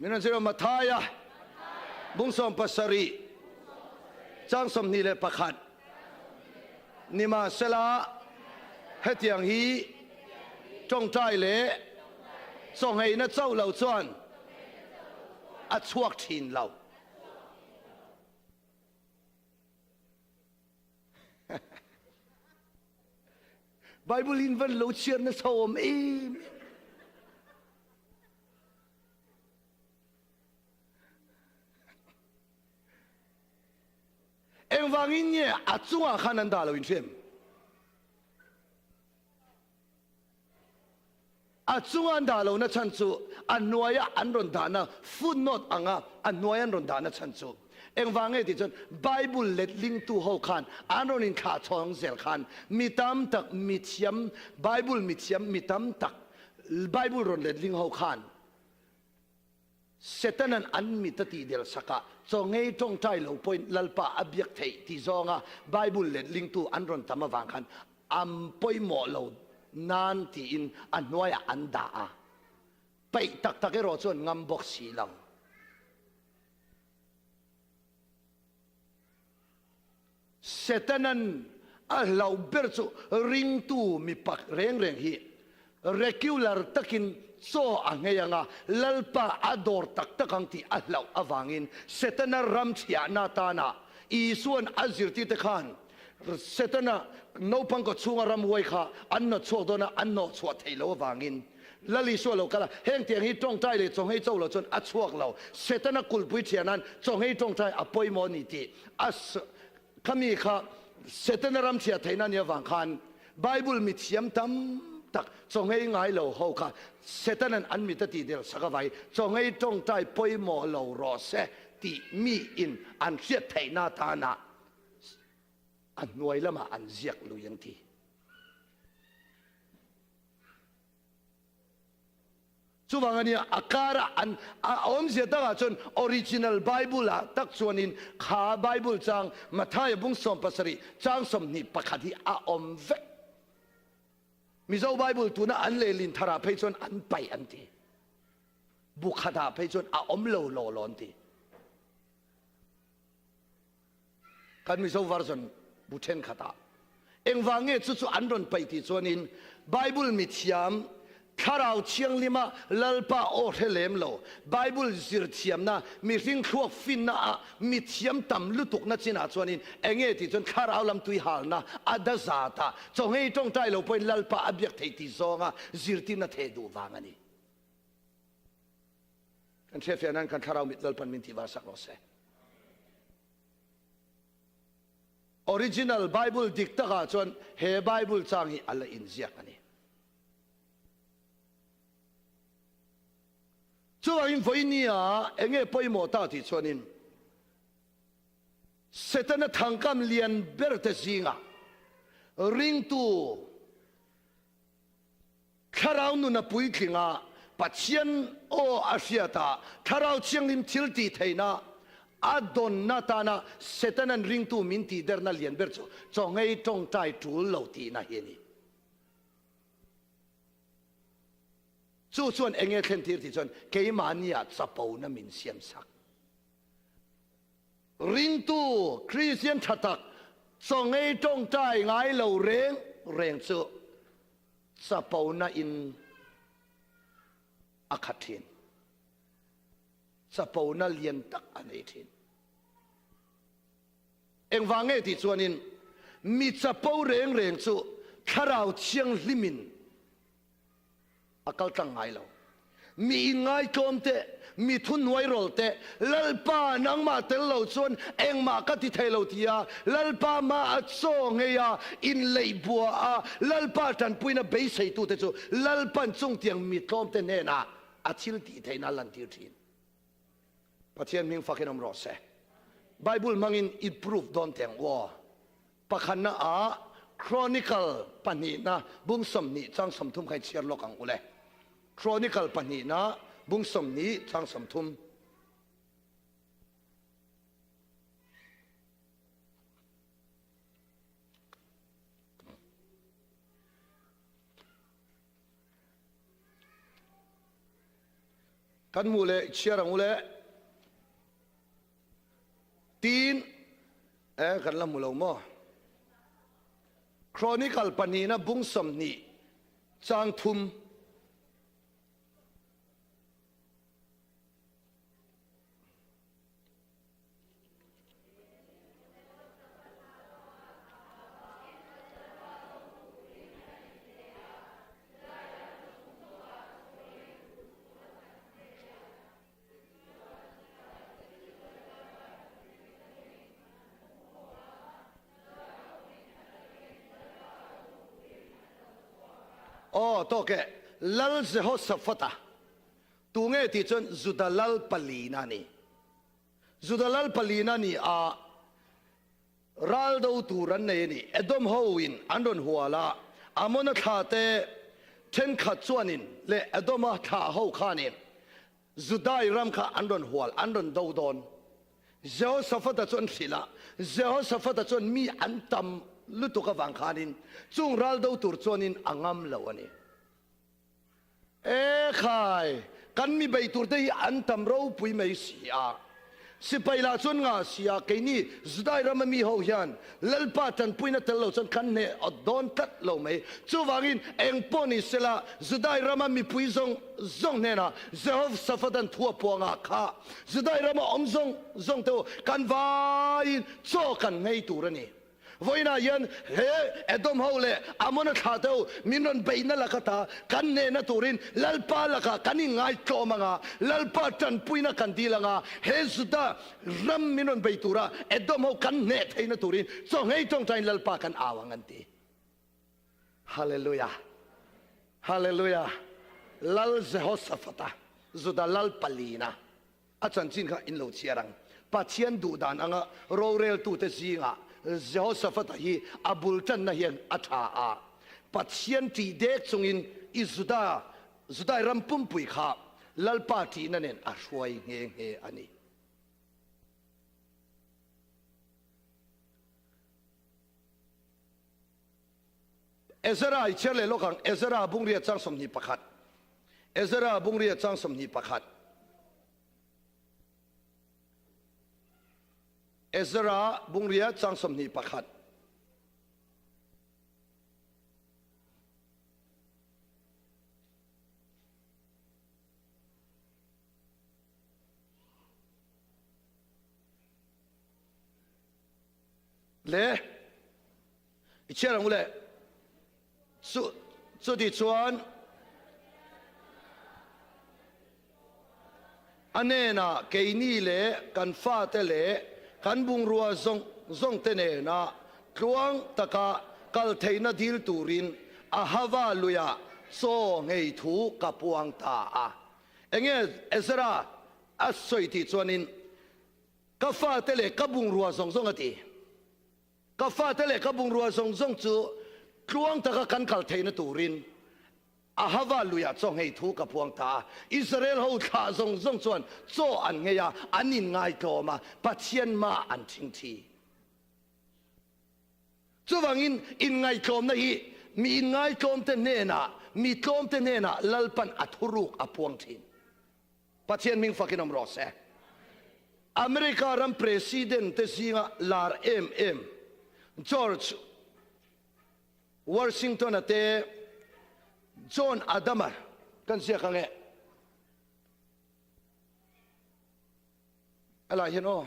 มินันซีเรามาทายาบุ้งสมปัสรีจ้างสมนีเลประคัดนิมาเสลาเฮตียงฮีจงใจเล่ส่งให้นัดเจ้าเหล่าจวนอัดชวกทินเราไบเบิลอินวันเราเชื่อนะสมเองเอ็งฟังอินเนี่ยอาจจะขันนันดาลวินเชมอาจจะอันดาลนะฉันจูอันนวยอันรอนดานะฟุตโนตอ่างอันนวยอันรอนดานะฉันจูเอ็งฟังให้ที่จนไบเบิลเล็ดลิงตูเขาขันอันรอนินขาทองเซลขันมีตามตักมีเทียมไบเบิลมีเทียมมีตามตักไบเบิลรอนเล็ดลิงเขาขันเสตนันอันมีตติเดลสักจงให้จงใจเราพอยลัลปะอเบียกเทที่จงไบเบิลเล็ดลิงตูอันรอนตามวังขันอัมพอยหมอเรานานที่อินอันนวยอันดาไปตักตักให้รอจนงำบอกสีลังเสตนันเราเบิร์จูริงตูมีปักเร่งเร่งฮีregularตักินโซอังเฮียงาลัลปะอดอร์ตักตักังที่เราอวังอินเสตนันรัมชีอานาตานาอีส่วนอัจิรติตะขันเสตนันโนปังก็ช่วงรำวยค่ะอันนั้นช่วงโดนอันนั้นช่วงไทยเราวังอินแล้วลิส่วนเราก็ละเฮงเตียงให้จงใจเลยจงให้เจ้าเราจนอัดช่วงเราเสตนันกุลปุยเทียนั้นจงให้จงใจอภัยมอนิติอัสขมีค่ะเสตนันรำชีไทยนั้นยาวังคันไบเบิลมีเทียมตั้ม tak chong hei ngai lo ho kha setanan an mi ta ti del sakawai chong hei tong tai poimo lo ro se ti mi in an hriat theina ta na an nuai lama an ziak lu yang thi chuwangania akara an om zeta chon original bible la tak chuanin kha bible chang mathai bung som pasari chang som ni pakhati a om ve mizo bible tuna an le lin thara phei chon an pai an ti bukhada phei chon a om lo lo lon ti kan mizo version buthen khata engwange chu chu an ron pai ti chuanin bible mi thiam kharau chiang lima lalpa o thelem lo bible zir thiam na mi ring khuak fin na mi thiam tam lutuk na china chuanin enge ti chon kharau lam tui hal na ada zata chonghei tong tai lo point lalpa abyak thei ti zonga zirti na the du wangani kan chefianan kan kharau mit lalpan min ti wa sak lo se original bible dikta ga chon he bible changi ala inziak ani chuang voinia enge poimo ta ti chuanin setana thangkam lian berte zinga ring tu kharau nu na pui thinga pachian o asiata kharau chianglim thilti theina adon natana setanan ring tu minti derna lian bercho chongei tong tai tul lo ti na hiani chu chuan enge khen tir ti chuan keimania chapo na min siam sak ring tu christian thatak chongei tong tai ngai lo reng reng chu chapo na in akhathin chapo na lian tak anei thin engwange ti chuanin mi chapo reng reng chu kharau chiang limin akal tang ngai lo mi ngai tom te mi thun nuai rol te lalpa nang ma tel lo chuan eng ma ka ti thelo tia lalpa ma a chong ya in lei bua a lalpa tan puina be sei tu te chu lalpan chung tiang mi tom te ne na a thil ti theina lan tir thin pathian ming fakinom ro se bible mangin improve don teng wo pakhana a chronicle pani na bung som ni chang som thum khai chiar lokang ule chronicle pani na bung som ni chang som thum kan mule chiarang ule tin kan la mulo mo chronicle pani na bung som ni chang thum to ke lal Jehoshaphat tu nge ti chon zudalal palina ni zudalal palina ni a ral do tu ran nei ni edom hoin andon huala amona khate ten kha chuanin le edoma tha ho khanin zudai ram kha andon hual andon do don Jehoshaphat chon sila Jehoshaphat chon mi antam lutuka wang khanin chung ral do tur chuanin angam lawani khai kan mi bei tur dei an tam ro pui mai sia sipai la chon nga sia ke ni zdai ram mi ho hian lalpa tan puina tel lo chon kan ne odon tat lo mai chu wangin eng poni sela zdai ram mi pui zong zong ne na zehov safadan thua po nga kha zdai ram om zong zong to kan vai cho kan ngei turani voina yan he edom hole amona khatau minon beina lakata kan ne na turin lalpa laka kani ngai tlomanga lalpa tan puina kan dilanga he suda ram minon beitura edom ho kan ne theina turin so ngei tong tain lalpa kan awangan ti hallelujah ฮาเลลูยาลัลเซฮอสฟัตาจุดาลัลปลีนะอาจารย์จินค่ะอินโลเชียรังปัจเจียนดูดานอ่างโรเรลตูเตซีงะเซฮอสฟัตาฮีอับุลจันนะเฮียนอัฐาอาปัจเจียนที่เด็กจงอินอิจุดารำปุ่มปุยขาลัลปาทีนั่นเองอาช่วยเฮอันนี้เอเซราอิเชลเลโลกังเอเซราบุงเรียจังสมนีประคัดเอเซราบุงเรียจังสมนีประคัดเอเซราบุงเรียจังสมนีประคัดเล่อิเชลังเล่สุดที่ชวนอันนี้นะเกยนี่เละกันฟ้าเตเละกันบุงรัวซงเตเนนะครวงตะกะกัลเทนดิลตูรินอาฮาวาลุยาโซเงยถูกับปวงตาเองเอสระอัศสวยที่ชวนินกับฟ้าเตเละกับบุงรัวซงอติกับฟ้าเตเละกับบุงรัวซงจูครวงตะกะกันกัลเทนตูรินอาฮาวาลุยาจงให้ถูกกับพวงตาอิสราเอลเขาขาทรงชวนโซอันเงียอันนินง่ายโตมาปัจเจียนมาอันทิ้งทีจวังอินง่ายโตมนะฮีมีอินง่ายโตมเตเนนะมีโตมเตเนนะลัลปันอัทุรุกอพวงทินปัจเจียนมิงฟักินอมรอเซอเมริการัมประธานเตซิงลาร์จอร์จวอชิงตันเตจอห์นอาดัมกันเสียขังอะไรเห็นอ๋อ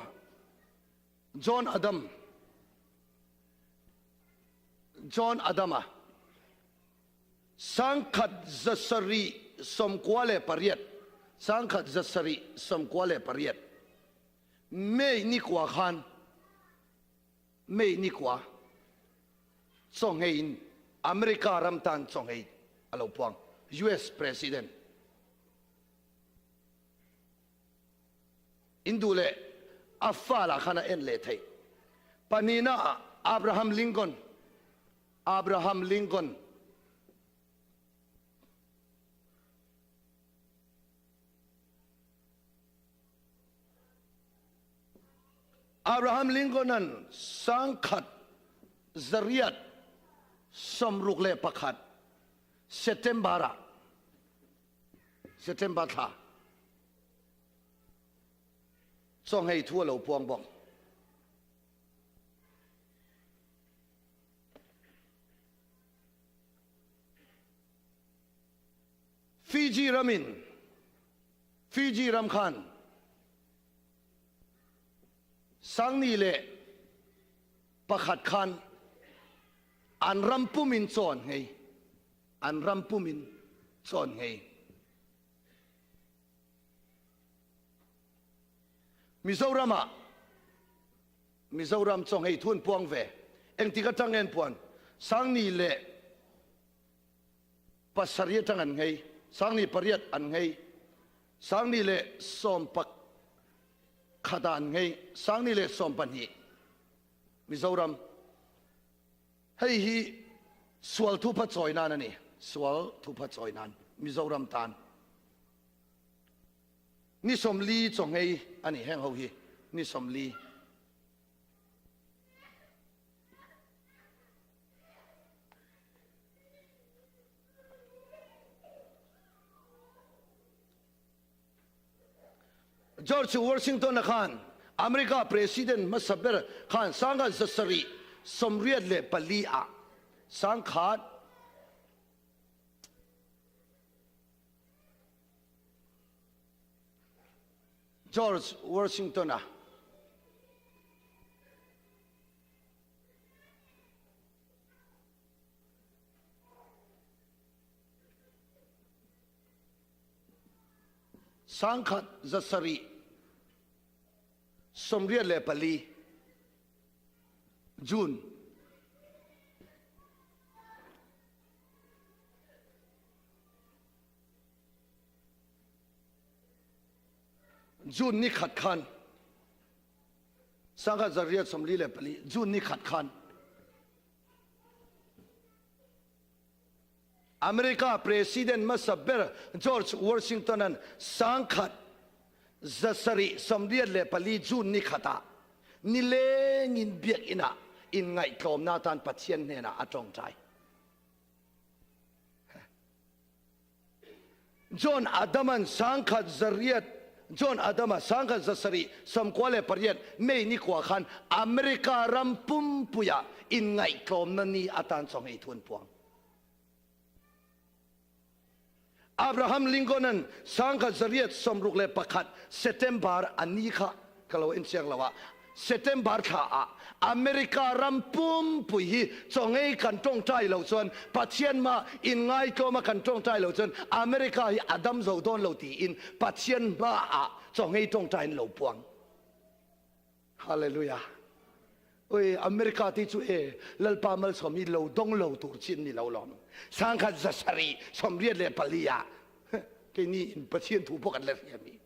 จอห์นอาดัมสังขัดจัสรีสมควรเลยปริยัติสังขัดจัสรีสมควรเลยปริยัติไม่นิกว่าขันไม่นิกว่าส่งให้อเมริการัมตันส่งให้อาลูปวง U.S. President อินดูเลอัฟฟาลาขณะเอ็นเลทัยปนีน่าอับราฮัมลิงคอนนั้นสังขัดจริยัตสมรุกเลประคัดเซปเทมเบอร์ท่าส่งให้ทั่วโลกพวงบอกฟิจิรัมขันสังนี่เละประคัดขันอันรำปุ่มินโซนให้อันรำปุ่มินโซนให้มิโซรัมส่งให้ทุนพวงเวเอ็งที่กระจังเงินพวนสังนี่เละปัสริยจังอันให้สังนี่ปริยัติอันให้สังนี่เละสมปักขดานให้สังนี่เละสมปัญหีมิโซรัมให้ฮีสวลทุพัดซอยนันนี่สวลทุพัดซอยนันมิโซรัมตานนี่สมลีจงให้อันนี้แห่งเขาฮีนี่สมลีจอร์จวอชิงตันขันอเมริกาประธานมาสับเบอร์ขันสังกัดจัสรีสมเรียดเลปลีอาสังขัดจอร์จวอชิงตันสังขัดจัสรีสมเรียดเลปลีจูน จูนนี่ขัดขันสังกัดจะเรียกสมลีเลปลีจูนนี่ขัดขันอเมริกาประธานมาสับเบอร์จอร์จวอชิงตันนั้นสังกัดจะสรีสมเรียเลปลีจูนนี่ขัดนี่เลงินเบียกอินะอินไงกลมนาทานปัจเจียนเนี่ยนะอาจงใจจอห์นอาดัมันสังกัดจะเรียกจอห์นอาดัมสังกัดจะสรีสมควรเลยปริยัติไม่นิกว่าขันอเมริการัมปุ่มปุยะอินไงกลมนั้นนี่อาจารย์ส่งให้ทุนพวงอับราฮัมลิงกอนันสังกัดจะเรียกสมรุกเลยประคัดเซปเทมเบอร์อันนี้ค่ะก็เราเอ็นเชียงละว่าเซปเทมเบอร์ค่ะอเมริการัมปุ่มปุยส่งให้กันตรงใจเราส่วนปัจเจียนมาอินไงก็มากันตรงใจเราส่วนอเมริกาอาดัมเราโดนเราตีอินปัจเจียนมาส่งให้ตรงใจเราพวงฮาเลลูยาโอ้ยอเมริกาที่ช่วยลลปามัลสมีเราดงเราตูจินนี่เราล้อมสังกัดจะสรีสมเรียนเลยปลียาแค่นี้ปัจเจียนถูกพวกกันเลยอย่างนี้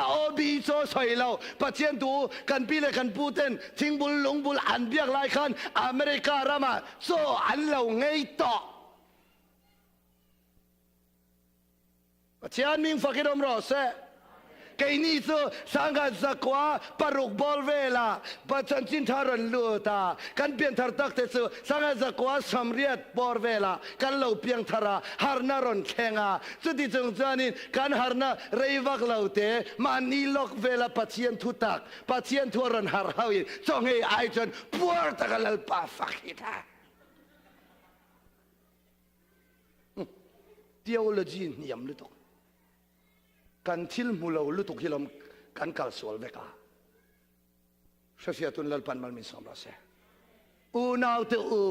ROB โซ่ใส่เราปัจเจียนดูกันปีเลยกันปูเต้นทิ้งบุลลงบุลอันเบียกลายคันอเมริการามาโซ่อันเราไงต่อปัจเจียนมิงฟักกิดอมรอเซ่แค่นี้โซ่สังกัดสักว่าปรุกบอลเวลาปัจจันจินทารันลูตากันเปลี่ยนทาร์ตักเตโซ่สังกัดสักว่าสำเร็จบอลเวลากันเราเปลี่ยนทาราฮาร์นารอนแข่งสุดที่จงจานินกันฮาร์นาเรย์วักเราเตะมันนี่ล็อกเวลาปัจเจียนทุตักปัจเจียนทัวรันฮาร์ฮาวินจงให้ไอจนปวดตะกันลปาฟักฮิตาเทโอโลจีนี่ยำลุตุกันทิลมุลลุตุกิลมกันกัลสวลเวกาเชฟยาตุนลลปันมัลมิสอมราเซอูนาวเตอู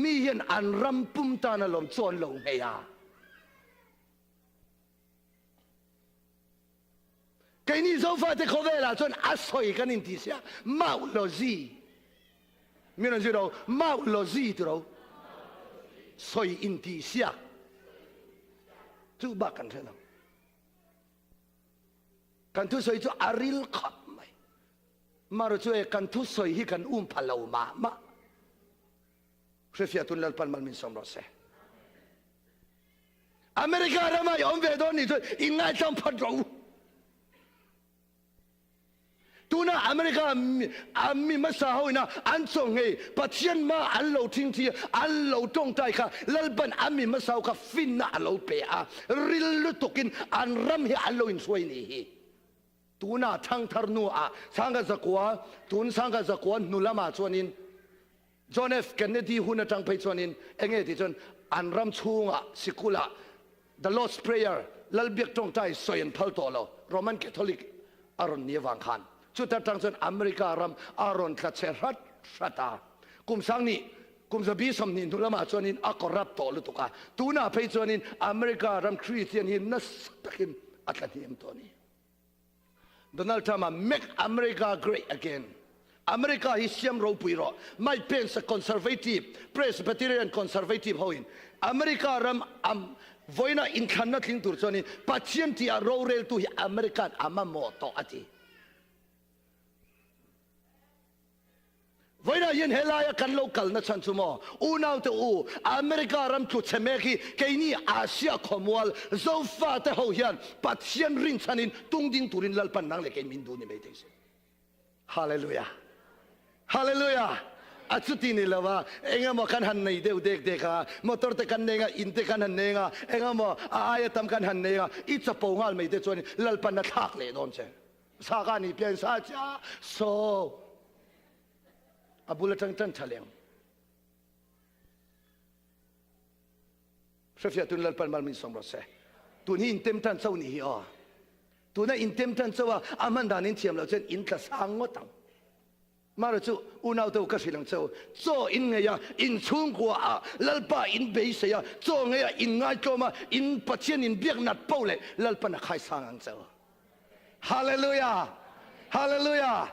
มีเห็นอันรำปุ่มตานลมโซนลงเฮียแค่นี้โซฟาเตโคเวลาจนอัศอยกันอินทิเซียมาอุลซีมีนั่นสิเรามาอุลซีตัวเราสอยอินทิเซียทุกบักกันเถอะนะกันทุสอยจะอาริลขับไหมมาเราช่วยกันทุสอยให้กันพะเลามาเชฟยาตุนลลปันมัลมินสอมรสเซอเมริกาเราไม่ยอมเวดอนนี่ด้วยอินไงจำพัดเราตัวน่ะอเมริกามีมาสาวนะอันส่งให้ปัจจัยมาอันเราทิ้งที่อันเราตรงใจค่ะลลปันมีมาสาวค่ะฟินน่ะเราเปะริลลุตุกินอันรำให้อันเราอินสวยนี่ตัวน่ะทั้งทาร์นัวสังกัดสักว่าตัวสังกัดสักว่านุลามาชวนินจอห์นเอฟเคนเนดีหุ่นจังไปชวนินเองที่จนอันรำชูงสิกุละ the Lord's Prayer ลลเบียกตรงใจสวยพัลโตโลโรมันคาทอลิกอารอนเนียวังคันชุดแต่ตั้งจนอเมริการำอารอนคัดเชรัตชัตากุมสังนี้กุมจะบีสมนินทุลามาชวนินอักรับโตลุตุกาตัวน่ะไปชวนินอเมริการำคริสเตียนหินนัสตักิมอัตลันทิมตัวนี้Donald Trump make America great again. America is siyam ro puiro. My parents are conservative, Presbyterian conservative hoin. America ram voina in cannot link to soni. Patienti a ro rel to American amamoto ati. Voina yin helaya kan local na chansumo. Unaw to America ram to semeki kaini Asia komwal zofa te ho yan patien rin chanin tungding turin lalpan nang le kay mindu ni metes. Hallelujah. Hallelujah. Atsuti nila ba enga mo kan han nei deu dek deka motor te kan nenga inte kan han nenga enga mo ayatam kan han nenga itsa pongal me de choni lalpan na thak le don che. Saka ni pian sa cha so Abula tang tan thaleng. Sefia tun lal palmal min som rose. Tu ni intem tan sau ni hi a. Tu na intem tan sau amanda nin thiam lo chen in tla sang ngotang. Mara chu unaw to ka silang sau. Zo in ngeya in chung kwa lalpa in be se ya. Zo ngeya in ngai koma in patien in biak nat pole lalpa na khai sang ang sau. Hallelujah. Hallelujah.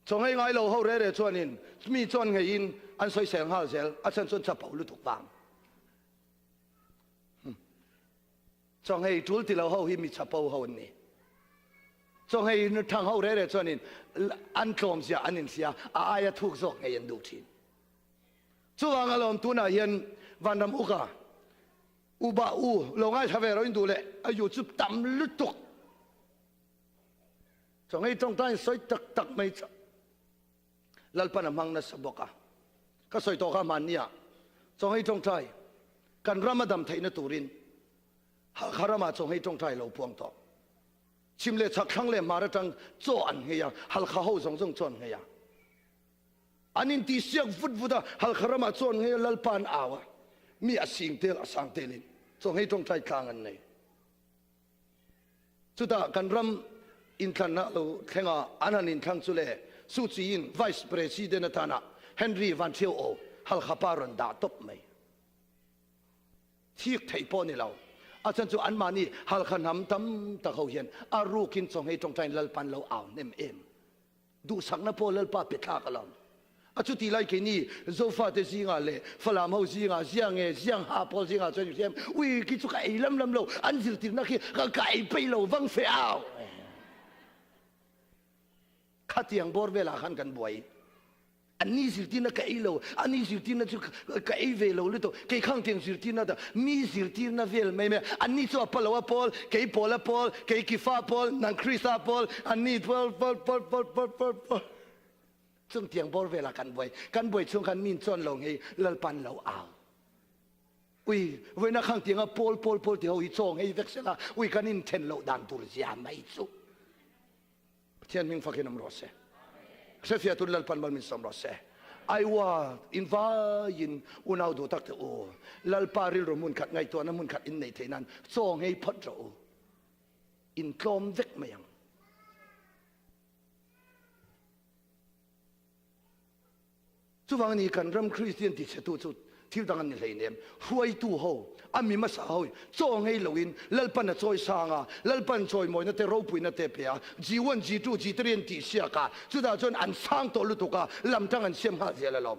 从喺外路好咧，做人咪做嘅因，按水上好些，阿趁准插保路读棒。จงให้จุลที่เราเฮาหิมิชะเปาเฮานี่จงให้ทางเฮาเร่ๆจวนนี้อันกลมเสียอันนินเสียอายะทุกซอกให้ยันดูทีช่วงอารมณ์ตัวน่ะยันวันดำอุกาอุบะอูลงไอ้ทวีเราอินดูเลยอายุจุดต่ำลุตุกจงให้ตรงใจสอยตักไม่จัลัลปันมังนัสบกะก็สอยตัวขามันเนี่ยจงให้ตรงใจกันรามาดำไทยนตูรินฮารามาจงให้ตรงใจเราพวงต่อชิมเลชักครั้งเลมาระจังโจอันเฮียฮัลข้าวจงจนเฮียอันนี้ที่เสียงฟุดฮัลคารามาจนเฮียลัลปันอาวะมีอาสิงเตลอาสังเตลินจงให้ตรงใจกลางอันนี้สุดท้ายกันรำอินทันนะเราแข่งอันนั้นอินทังสุเลสุจีน Vice President ท่านะเฮนรี่วันเทียวโอฮัลข้าปารันดาตบไหมที่ไทยปอนี่เราอาจารย์จูอันมานี่ฮัลขันหำตั้มตะเขาเห็นอารูกินจงให้ตรงใจลัลปันเราเอาเนมเอ็มดูสังนะพอลัลปาเปิดทากลังอาจุดที่ไล่แค่นี้โซฟาเตซิงาเลฝรั่งเขาซิงาเสียงเสียงฮาพอซิงาจนอยู่เสียงวิ่งคิดจุกไอ้ลำเราอันสิที่นักขี้ก็ไก่ไปเราวังเฟียวข้าเตียงบอร์เวลาขันกันบ่อยอันนี้สิที่นักไก่เราอันนี้สิที่นักจุกไก่เวลาหรือตัวไก่ข้างเตียงสิที่นักมีสิที่นักเวลไม่อันนี้ตัวพลวะพอลไก่พอลพอลไก่กิฟ้าพอลนังคริสาพอลอันนี้พอลช่วงเตียงบอลเวลากันบ่อยช่วงกันมีนจนลงให้ลัลปันเราเอาอุ้ยเวลาข้างเตียงอ่ะโพลที่เขาอีจงให้เวกเสละอุ้ยกันนินเทนเราดันตุลยาไม่สุเทียนมิงฟักให้น้ำรสเสเสียตุลลัลปันมันมีสมรสเสไอว่าอินฟ้ายินอุณเอาดูตักเตโอลัลปาริลมุนขัดไงตัวนั้นมุนขัดอินในเทนั้นจงให้พัดเราอินกลมเวกไม่ยังทุกวันนี้กันรำคริสเตียนที่เสตุจุดที่ดังนี้เลยเนี่ยห่วยตู้เขาอามีมาสาวจ้องให้เราอินลัลปันน่ะช่วยสร้างลัลปันช่วยมวยนั่นเตะรูปุยนั่นเตะเปียจีวันจีจูจีเตรียนที่เสียกาสุดท้ายจนอันสร้างตัวลุตุกาลำจังอันเสียมหาเสียละลม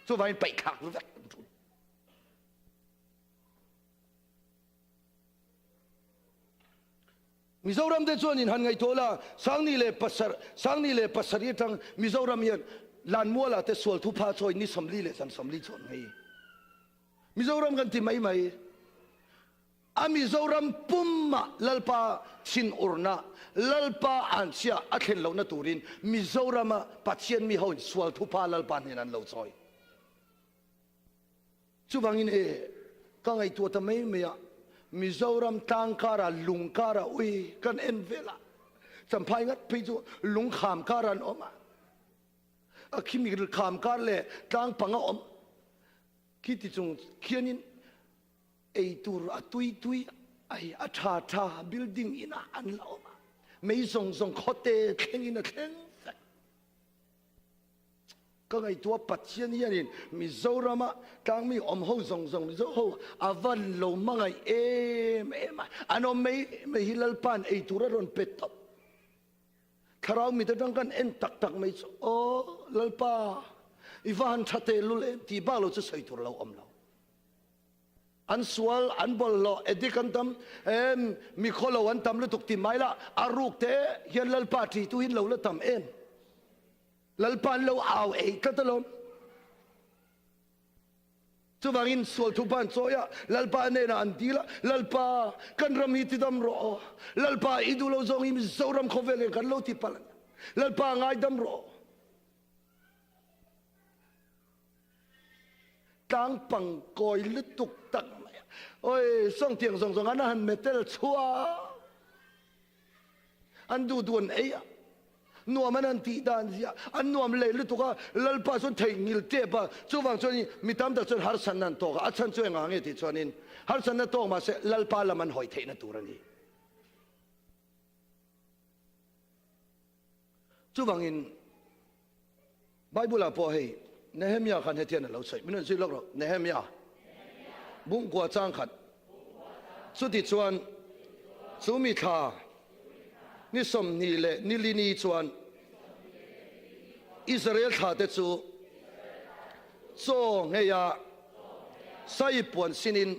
ทุกวันไปขักรู้จักมิโซรัมเดชวนินหันไงตัวละสังนี่เลยปัสสรีทังมิโซรัมยันลานมัวละแต่ส่วนทุพาชอยนี่สมลีเลยสันสมลีชนไงมิโซรัมกันที่ไม่อามิโซรัมปุ่มมาลัลปาชินอุรนาลัลปาอันเชียอัคเห็นเราหน้าตูรินมิโซรัมปัจเจียนมีเขาส่วนทุพาลัลปาเนี่ยนั่นเราซอยชุบังอินก็ไงตัวทำไมไม่มิโซรัมตังการะลุงการะอุ้ยกันเอ็นเวลาสัมภาระพิจูลุงขามการะออกมาคิดมีเรื่องขามการเลยตั้งปังอมคิดที่จงเขียนินไอตัวตุยไออาชาบิลดิ้งอินะอันเราไม่ส่งโคเตแข่งอินะแข่งก็ไอตัวปัจเจียนยันมิโซรามาตั้งมีอมหูส่งมิโซหูอาวันโลมังไออันนั้นไม่ฮิลลปันไอตัวรอนเป็ดตับคราวมีแต่ดังกันเอ็นตักไม่โอ้ลัลปาอีฟานชัดเจนลุเลที่บ้านเราจะใส่ตัวเราเราอันสวลอันบอลเราเอ็ดกันทำมีคนเราอันทำแล้วถูกตีไม่ละอารุกเตะเห็นลัลปาที่ตัวหินเราแล้วทำลัลปาเราเอากันตลอดจุบังอินสวลทุบันโซยาลัลปาเนน่ะอันดีละลัลปากันรำมิติดำรอลัลปาอิดูเราจงอิมิโซรัมขวเวลกันเราที่พัลลัลปาง่ายดำรอตั้งปังกอยลึตุกตักโอ้ยส่งเตียงส่งอันนั้นเมตเตลชัวอันดูดวนนัวมันอันตีดานเสียอันนัวมันเลยลึตุกะลัลปาส่วนเทงิลเจ็บะจุบังส่วนนี้มีตามแต่ส่วนฮาร์สันนันโตกะอัชันส่วนงานเงี้ยที่ส่วนนี้ฮาร์สันนันโตมาเสลัลปาละมันหอยเทนตัวนี้จุบังอินไบเบิลพอให้เนเฮมียาขันเฮเทียนเราใส่ไม่นั่นสิลูกเราเนเฮมียาบุ้งกว่าจ้างขัดสุดที่ชวนสุมิธานิสมนีเลนิลินีชวนอิสราเอลท่าเตจูโซเฮียไซปวนสินิน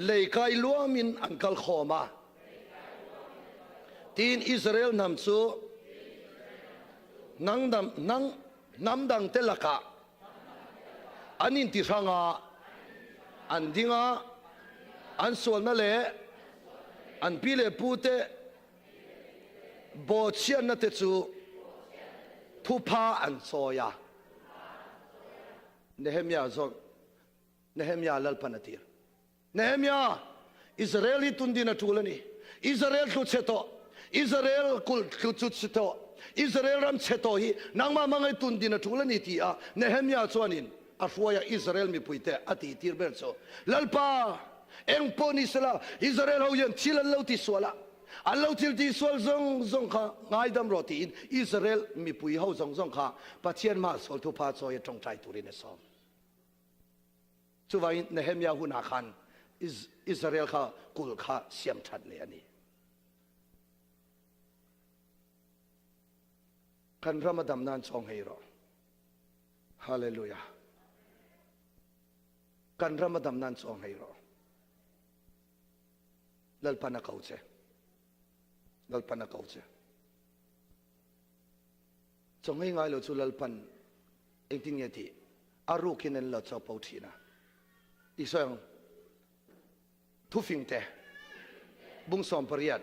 เลยกายล้วนมินอันกัลขอมาทีนอิสราเอลนำสู่นังน้ำดังเตลกะอันนินติสังาอันดิงาอันส่วนนั่นแหละอันพิเลปูเตบอเชียนนั่นเตจูทุพาอันโซยาเนเฮมียาซอกเนเฮมียาลัลปนัตีร์เนเฮมียาอิสราเอลตุนดินาทูลนี่อิสราเอลทุเชโตอิสราเอลคุลทุเชโตอิสราเอลรัมเชโตฮีนางมามังไอตุนดินาทูลนี่ที่อ่ะเนเฮมียาชวนินอาฟัวยาอิสราเอลมีปุยเตอติตีร์เบลโซลัลปาเอ็งปนิสลาอิสราเอลเขายันทิลเลวติสวละอัลลอฮ์ทิลติสวลซงข้าง่ายดำรอตีนอิสราเอลมีปุยเขาซงข้าปัจเจียนมาสอลทุพาโซยตรงใจตุรินสอมช่วยเนเฮมียาหุนาขันอิสราเอลข้ากุลข้าเสียมชัดเลยอันนี้กันรำดำนานสองให้รอฮาเลลูยากันรำดำนานสองให้รอลัลปานักเอาเจลัลปานักเอาเจจงให้ง่ายเราจูลัลปันเองทิ้งยัดีอารุกินเราจะพูดทีนะอีส่วนทุฟิงเตบุงสอมปริยัด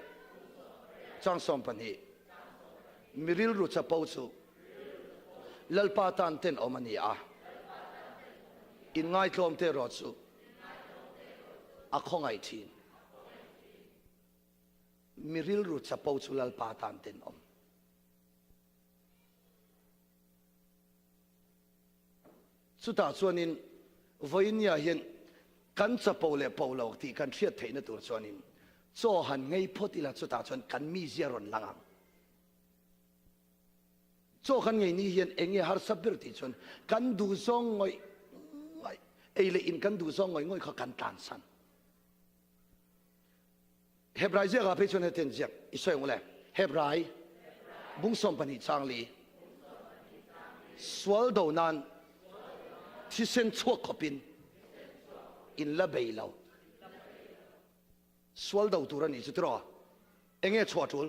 จังสอมปันฮีมิริลรุจะพูดสูลัลปาตันเต็นอมันยาอินง่ายลมเตรอดสูอาคงไอทีนมิริลรุจะพูดสูลัลปาตันเต็นอมสุดท้ายส่วนนี้วันนี้เห็นกันจะพูดเลยพูดเราที่กันเชื่อเทนตัวส่วนนี้โซหันไงพอดีละสุดท้ายส่วนกันมีเสียรอนหลังโซหันไงนี่เห็นเองเนี่ยฮาร์สับเบอร์ที่ส่วนกันดูซองไงเอเลอินกันดูซองไงเขากันตันสันเฮบรายเจ้ากับพี่ชนเฮตินเจ้าอิสราเอลเลยเฮบรายบุ้งสมปนิจางลีสวลโดนันที่เส้นชั่วขบินอินละเบยลาวสวลดาวตัวนี้สุดรอเอ็งเอชั่วจุล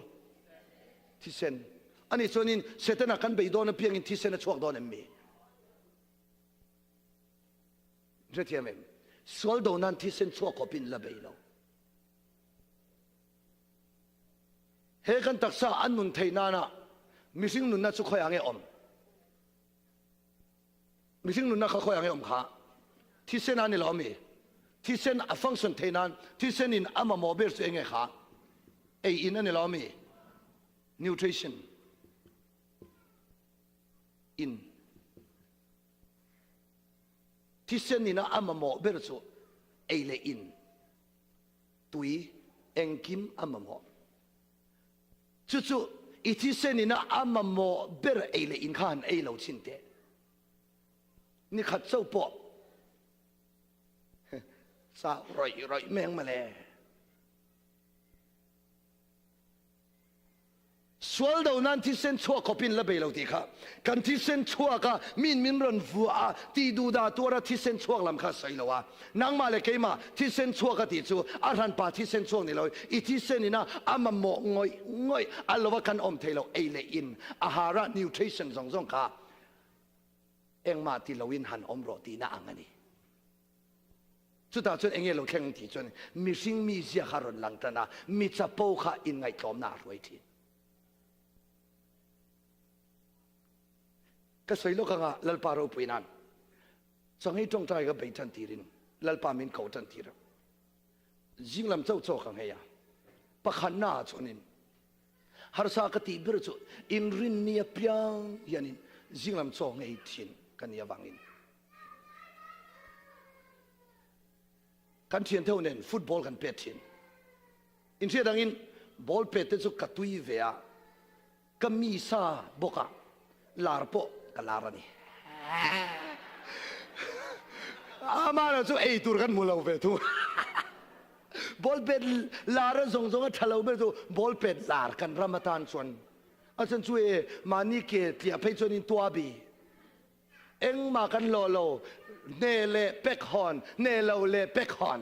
ที่เส้นอันนี้ส่วนนี้เสร็จนักกันเบยโดนเพียงอินที่เส้นชั่วโดนมีเรื่องที่มันสวลดาวนั้นที่เส้นชั่วขบินละเบยลาวเฮกันตักษาอันนุนเทนานะมิสิงนุนน่าสุขอย่างเงี้ยอมมิสิงนุนน่าเขาอย่างเงี้ยอมค่ะที่เส้นนั้นนี่เรามีที่เส้นฟังก์ชันเทนันที่เส้นอินอามาโมเบลส์เองไงค่ะไออินนั่นนี่เรามีนิวทริชั่นอินที่เส้นอินอามาโมเบลส์ไอเลอินตุยเอ็งกิมอามาโมจู่ๆอีที่เส้นอินอามาโมเบลไอเลอินข้านไอเราชินเตนี่ขัดเจ้าปอสาวรอยแมงมาเลยสวลดาวนั้นที่เส้นชั่วขบินละเบลาวตีค่ะกันที่เส้นชั่วก็มินรันฟัวตีดูดาตัวระที่เส้นชั่วลำข้าใส่ละวะนางมาเลยเคมาที่เส้นชั่วก็ตีจูอารันปาที่เส้นชั่วนี่เลยอีที่เส้นนี่นะอามาโมงอยอัลลอฮ์กันอมเทลเอเลอินอาหาระนิวทริชั่นสองค่ะเอ็งมาที่เราวินหันอมโรตีน่าอังนี่สุดท้ายจนเองเราแข่งที่จนมีสิ่งมีเสียหารหลังจากนั้นมีจะโป้ข้าอินไงจอมหน้ารวยทีก็สวยลูกงาลัลปารูปีนั้นสังให้จงใจก็ไปทันทีรินลัลปามินเขาทันทีระจิงลำเจ้าโจขังเฮียปะขันหน้าชนินฮาร์สักตีบิร์จุอินรินเนียเปียงยันินจิงลำโจไงทินกันยาวังอินกันเทียนเท่านั้นฟุตบอลกันเป็ดเทียนอินเสียดังอินบอลเป็ดจะกัดตุยเวียกัมีซาบกะลาร์โปกัลารานีอามาเราจะไอตัวกันมูลเอาไปทุบอลเป็ดลาร์ส่งกันทะเลาไปทุบอลเป็ดลาร์กันรามาทานส่วนอาจารย์ช่วยมานี่เกตที่อภัยชนินตัวบีเอ็งมากันโลเนเลเป็กฮอนเนโลเลเป็กฮอน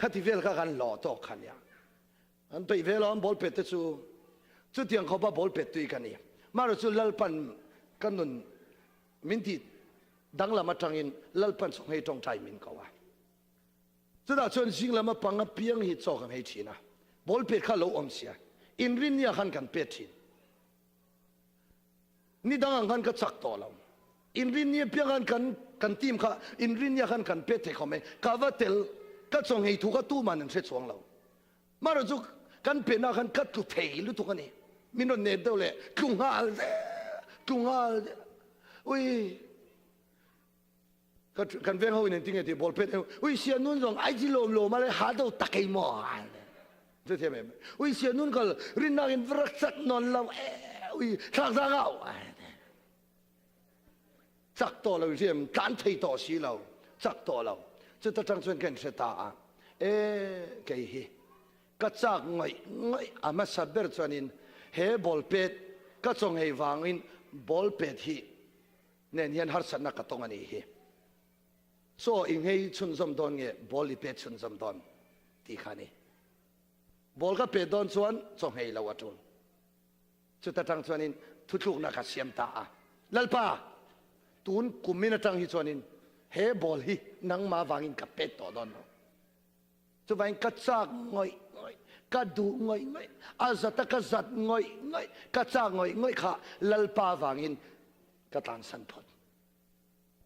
ฮัติเวลก็กันหล่อตอกขันเนี่ยอันไปเวลาบอลเป็ดจู่จุดยังเขาบ้าบอลเป็ดตุยกันนี่มาเราจู่ลัลปันกันนุนมินที่ดังละมาจังอินลัลปันส่งให้ตรงใจมินเขาว่าจุดอาชนสิงละมาปังเปียงฮิตโซกันให้ชีนะบอลเป็ดข้าเราอมเสียอินรินเนี่ยขันกันเป็ดชีนี่ดังกันก็จักตัวเราอินรินเนี่ยเพียงกันทีมข้าอินรินเนี่ยกันเป็ดเทเขาไม่กาวเตลก็ส่งให้ถูกตู้มันนั่นเสียสวงเรามาเราจู่กันเป็นอะไรกันก็ตุเทลุทุกคนนี่มินโดนเนตเดาเลยกุงฮาอุ้ยกันเว้นเขาเนี่ยจริงๆที่บอลเป็ดอุ้ยเสียนุ่นส่งไอจิโลมมาเลยหาตัวตะไคร้หมอจะเทียบไหมอุ้ยเสียนุ่นก็รินนักอินฟรักซัดนอนเราอุ้ยสักเอาจักตัวเราเทียมการไทยต่อสีเราจักตัวเราจะตั้งส่วนกันเสตาเกี่ยก็จักง่อยอามาสับเบิร์ตส่วนนี้เฮบอลเป็ดก็ส่งให้วางอินบอลเป็ดฮีเนี่ยยันหาสันนักตรงนี้เฮโซ่อิงให้ชุนสมดอนเงี้ยบอลเป็ดชุนสมดอนที่ขานี่บอลก็เป็ดดอนส่วนส่งให้เราวัดจุนจะตั้งส่วนนี้ทุกลูกนักเสียมตาลัลป้าตูนกุมินตั้งฮิส่วนนี้เฮบอลฮีนังมาวางอินกับเป็ดต่อดอนจะวางกัดซักง่อยกัดดูง่อยอาจัดกัดจัดง่อยกัดซักง่อยข้าลัลป้าวางอินกัดตันสันพด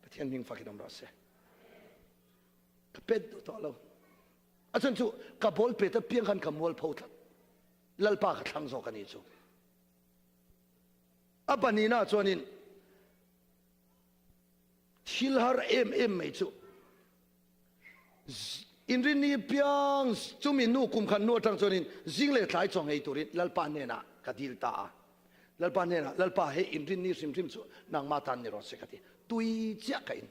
ประเทศมิงฟักดมรสกับเป็ดดูต่อเราอาจารย์จูกับบอลเป็ดเพียงกันกับมอลพูดลัลป้ากับทั้งสองกันนี่จูอัปนีน่าชวนินทิลฮาร์ไม่จูอินรินีเปียงจุมินูคุมขันนัวทั้งชวนินจิงเล่ทายจงให้ตุริลัลป้าเนี่ยนะกัดิลตาลัลป้าเนี่ยนะลัลป้าให้อินรินีซิมจูนางมาตันนี่รอสกัดตุยเจ้ากัน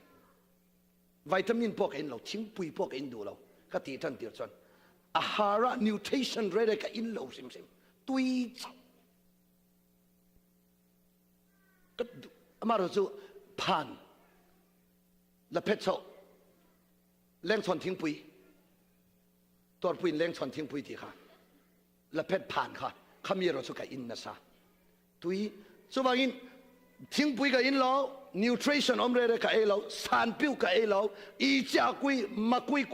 วิตามินพวกอินเราชิงปุยพวกอินดูเราก็ตีทันเดียวจนอาหารนิวทริชั่นเรดก็อินเราซิมตุยจ้าก็มาเราจูผ่านและเพชรโซแรงชนทิ้งปุยตัวปุยแรงชนทิ้งปุยที่ค่ะและเพชรผ่านค่ะขมีเราจูกับอินนะซะตุยสุบากินทิ้งปุยกับอินเรานิวทริชั่นอมเรดกับเอเราสารพิวกับเอเราอีจ้ากุยมากุยเ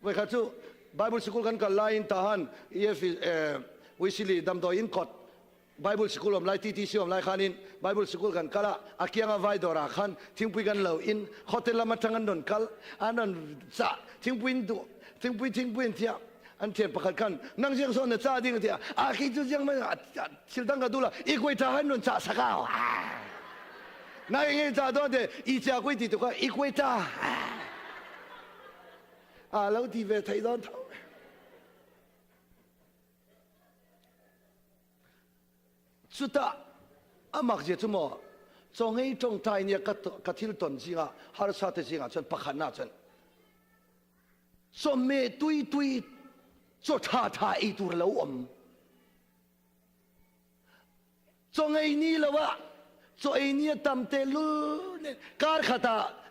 ว้ยข้าจูไบเบิลสกูลกันกับไลน์ทหารวิสิลีดำดอยอินคอดไบเบิลสกูลอมไลน์ทีซีอมไลน์ขันอินไบเบิลสกูลกันกะละอาเกียงอวัยดอราขันทิ้งปุยกันเหล่าอินโฮเทลละมาทั้งอันนนกัลอันนั้นจ้าทิ้งปุยดูทิ้งปุยเทียอันเทียนประคันกันนั่งเสียงโซนจ้าดิ้งเทียอาคิดจุดยังไม่ชิลตังกันดูละอีกวยทหารนนจ้าสักเอานายเงี้ยจ้าตัวเดอีจ้ากุยติดตัวอีกวยจ้าแล้วที่เวทีด้านท้าสุดท้ายมักจะจุ่มจงให้จงใจเนี่ยกัดทิลตนจริงอ่ะฮาร์สัตจริงอ่ะจนประคันน่ะจนสมัยตุยจดท่าอีตัวเราจงให้นี่ละวะจงให้นี่ทำเตลุเนี่ยการขัด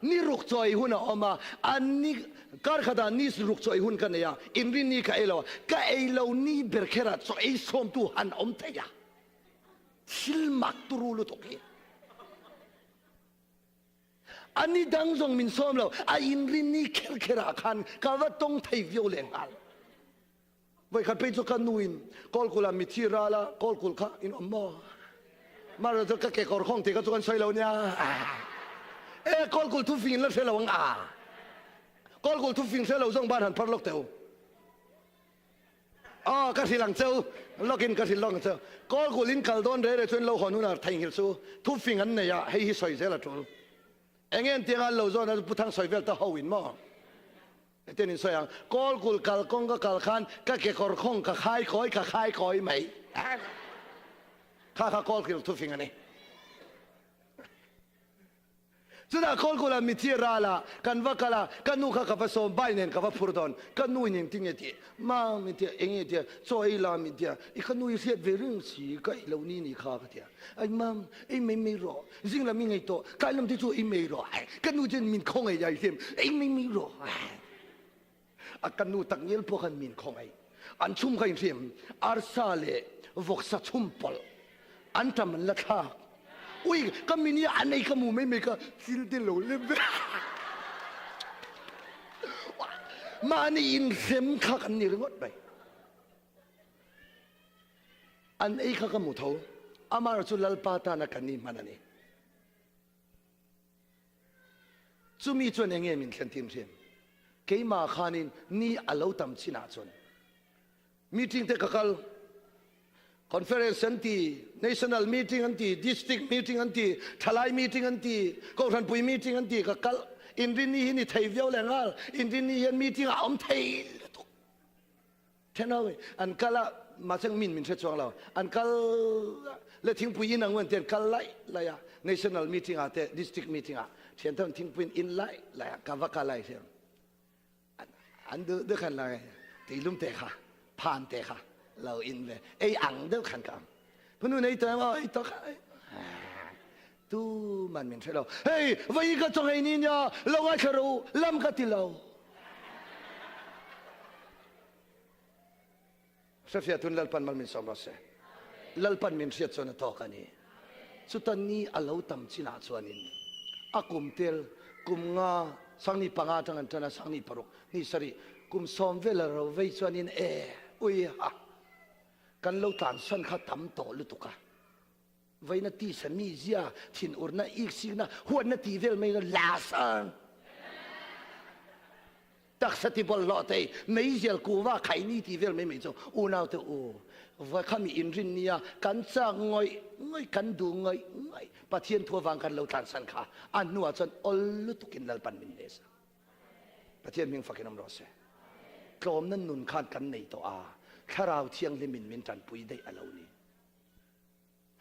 นี่รุกจอยหุ่นออกมาอันนี้การขัดนี่รุกจอยหุ่นกันเนี่ยอินรินี่กับเอลวกับเอลวนี่เบรกระจงให้สมตัวหันอมเทียชิลมักตุรุลุตุกีอันนี้ดังจงมินสมเราอินรินี่เคระขันกับว่าต้องไทยวิโอเลนอัลไว้ขัดไปจุกันนูอินกอลกุลามิทีราละกอลกุลข้าอินอมมาเราจะแก่กอร์ข้องที่เขาจุกันใส่เราเนี่ยกอลกุลทุฟินแล้วใส่เราวังกอลกุลทุฟินใส่เราส่งบ้านหันพัดล็อกเตวกสิหลังเจ้าล็อกอินกสิหลังเจ้ากอลกุลินกัลดอนเร่จนเราขอนุนาไทยฮิลซูทุฟินอันเนี่ยให้ฮิสอยเซละจุลเงี้ยที่งานเราส่วนนั้นพุทธังสอยเวลตาฮาวินมั้งเดี๋ยวนี้สอยยังกอลกุลกัลกงก็กัลขันก็แก่กอร์ข้องก็ขายคอยไหมข้ากอลกุลทุฟินอันนี้ สุดาคนกูละมิทีราละกันว่ากันละกันนู่ข้ากับผสมใบเนี่ยกับพูดตอนกันนู่ยังทิ้งเดียมามิทีเองเดียโซอีลามิทีอีกันนู่เสียเวรึ่งสีก็อีเหล่านี้นี่ข้ากันเดียไอ้มัมไอ้ไม่รอจริงละมิไงโตกันลำที่ชัวไอ้ไม่รอกันนู่จะมินคงไอ้ใหญ่เต็มไอ้ไม่รอกันนู่ตั้งเยลพวกกันมินคงไอ้อันชุ่มกันเต็มอาร์ซาเลวกษะชุ่มปลอันทำมันละท่าอุ้ยก็มินี่อันไหนขมูไม่ก็ซิลเดโลเลเวมานี่อินเซมข้ากันนี่เรื่องอะไรอันไอ้ข้าขมูเท่าอามาร์จุลลปาตานักันนี่มันนี่จุมีจวนยังไงมินเซนติมเซมเกี่ยมาขานินนี่อาเลวตามชินาจวนมีทิ้งแต่กัลconference anti national meeting anti district meeting anti thalai meeting anti ko ran pui meeting anti ka kal in rin ni ni thai viau le ngal in rin ni hian meeting a om thai thenawe an kala ma chang min the chong law an kal le thing pui in angwan ten kal lai la ya national meeting a te district meeting a thian thon thing pui in lai la ka va ka lai thiam an de khan lai ti lum te kha phan te khaเราอินเลยไอ้อังเดิมขันกันพนุนไอ้ตัวว่าไอ้ตัวตู้มันเหม็นใช่เราเฮ้ยวันนี้ก็จงไอ้นี่เนี่ยเราว่าจะรู้ล้ำกันที่เราเสียทุนลัลปันมันมีสมรสลัลปันมีเสียส่วนต่อกันนี่สุดท้ายนี้อาเราทำชินาส่วนนี้อากุมเทลกุมงาสังนี่ปังอาจังกันนะสังนี่ปรุกนี่สรีกุมสอมเวลาเราไว้ส่วนนี้อุ้ยฮะกันเราตานสันข้าทำต่อลุตุกะไว้นาทีสมีเสียทินอุรนาอีกสิ่งนะหัวนาทีเวลไม่ก็ลาสังตักสติบอลลอเตยไม่เสียกูว่าใครนี่ทีเวลไม่จงอูน่าเตอว่าข้ามีอินรินเนียกันจ้างง่อยกันดูง่อยปะเทียนทัววังกันเราตานสันข้าอันนัวจนอลลุตุกินลัลปันมินเนสปะเทียนมิงฟักน้ำรอเสกลมนั้นนุนขาดกันในตัวข้าเราเที่ยงลิมินจันปุยได้อาลานี้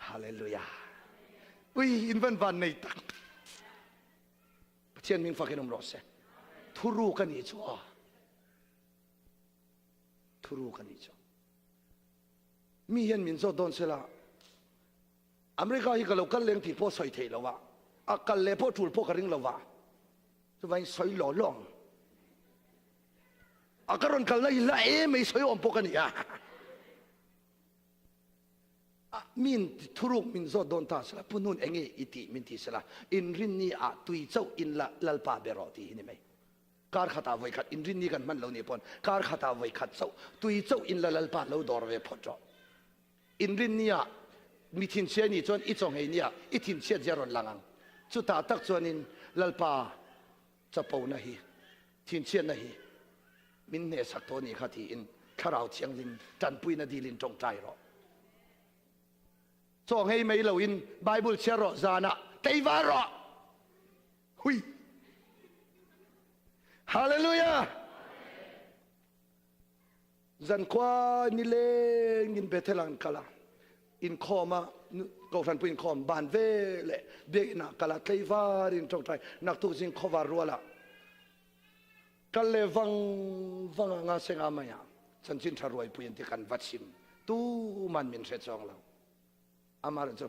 ฮาเลลูยาอุ้ยอินวันในตักเที่ยงมิงฟักนมรสทุรุกันอีจ้าทุรุกันอีจ้ามีเห็นมินโซดอนเสละอเมริกาฮิกาโลกันเลี้ยงที่พ่อสอยเทลวะอากันเลี้ยพ่อถูกพ่อกระริงลวะจะไปสอยหล่อล่องอาการันกันเลยละไม่สวยอมพกันนี่มินทุรุกมินโซดอนตาสละปุ่นุนเองอิติมินทีสละอินรินนี่ตุยเจ้าอินละลัลปาเบรอตีนี่ไหมการขัดเอาไว้ขัดอินรินนี่กันมันเหล่านี้ปนการขัดเอาไว้ขัดเจ้าตุยเจ้าอินละลัลปาเราดอร์เวพอจออินรินนี่มีทินเชียนี่จนอีจงเฮนี่อีทินเชียเจรอนลังจุดตาตักจวนินลัลปาจะปูนะฮีทินเชียนะฮีมินเนสักตัวนี้ข้าที่อินข้าเราเชียงลินจันปุยนาดีลินจงใจรอจงให้ไม่เราอินไบเบิลเชื่อรอจานะเทวารอหุยฮาเลลูยาจันควานิเลงินเบเทลังกาลาอินคอมาก็ฟันปุยอินคอมบานเวเลเบียนักกาลาเทวารินจงใจนักทุกสิ่งขวารัวละกันเลยวังงาเซงอามายังฉันจินทารวยปุยนที่กันวัดชิมตู้มันมินเสจองเราอามาร์จ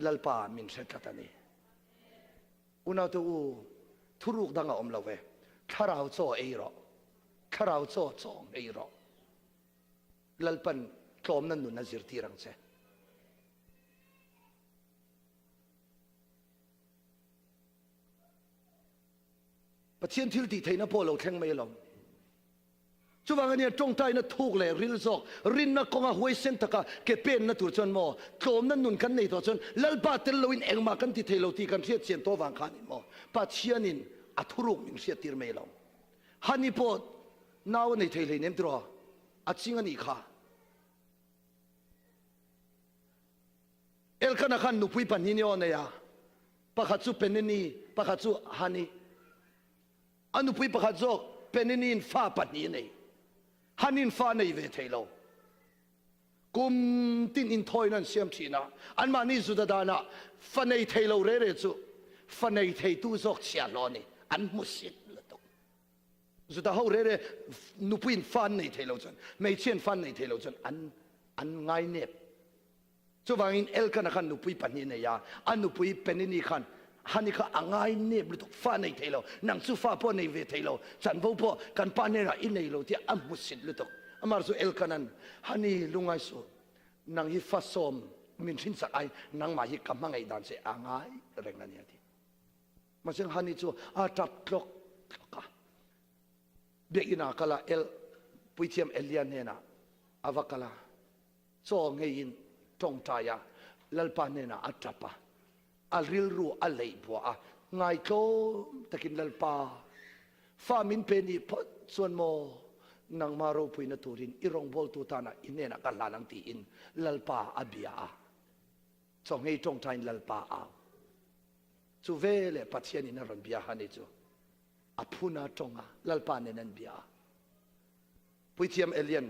ลัลปามินเสจตานีอุณาตัวทุรุกดังอมเราเวข้าเราโซ่เอรอข้าเราโซ่จองเอรอลัลปันกลมนั้นนุนนัจิรตีรังเซประเทศที่ที่ไทยน่ะพอเราแข่งไม่ลงช่วงนี้จงใจน่ะถูกเลยริลซอกรินน่ะกงหัวเส้นตะกะเก็บเป็นน่ะตัวจนหมอกลมนั้นนุนกันในตัวจนลัลปาเตลวินเองมากันที่ไทยเราที่กันเสียเสียนตัววางขานิหมอปัจเจียนินอัทุรุกมิงเสียตีร์ไม่ลงฮันนี่พอน้าวในไทยเลยเนี่ยตัวอัจฉริยะนี่ค่ะเอลกันขันนุพุยปันนี่เนี่ยเนี่ยปะขัดซูเป็นนี่ปะขัดซูฮันนี่อันนุพุยปะขัดซูเป็นนี่ฟ้าปันนี่เนี่ยฮันนี่ฟ้าในเวทีเรากุมตินอินทอยนั่นเสียมทีนะอันมานี่สุดานะฟ้าในเทเราเร่ๆจู ฟันในเทตุจอกเชียลอนี่อันมุสิตละตกสุดท้ายเขาเร่นุปินฟันในเทโลจนไม่เช่นฟันในเทโลจนอันง่ายเน็บจวางอินเอลกันขันนุปิปันนี่เนี่ยอันนุปิเป็นนี่ขันฮันนี่ก็ง่ายเน็บลุตกฟันในเทโลนังสุฟ้าพ่อในเวทเทโลจันพ่อพ่อกันปานเนี่ยอินในโลที่อันมุสิตลุตกอามาร์สุเอลกันนั้นฮันนี่ลุงไอสุนังฮิฟัสอมมินชินสักไอนังมาฮิกำมังไอดันเสง่ายเรื่องนั้นเนี่ยที่มาเช่นฮันนี่จูอาจับคลอกเบียกินากาลาเอลปุยเทียมเอเลียนเนี่ยนะอาวกาลาโซ่เงียนตรงใจอะลัลปานเนี่ยนะอัจฉริยะอัลริลรูอัลเลยบัวอะไงโตตะกินลัลปาฟ้ามินเพนีพอส่วนโมนังมาโรปุยนตูรินอิรองบอลตูตานะอินเนี่ยนะกันลานังตีอินลัลปาอับยาโซ่เงียนตรงใจลัลปาอาจูเวเลปัจเจนินรันบิยาฮันนี่จูอพูนาจงอ่ะลัลปานเนนันเบียปุยเทียมเอเลียน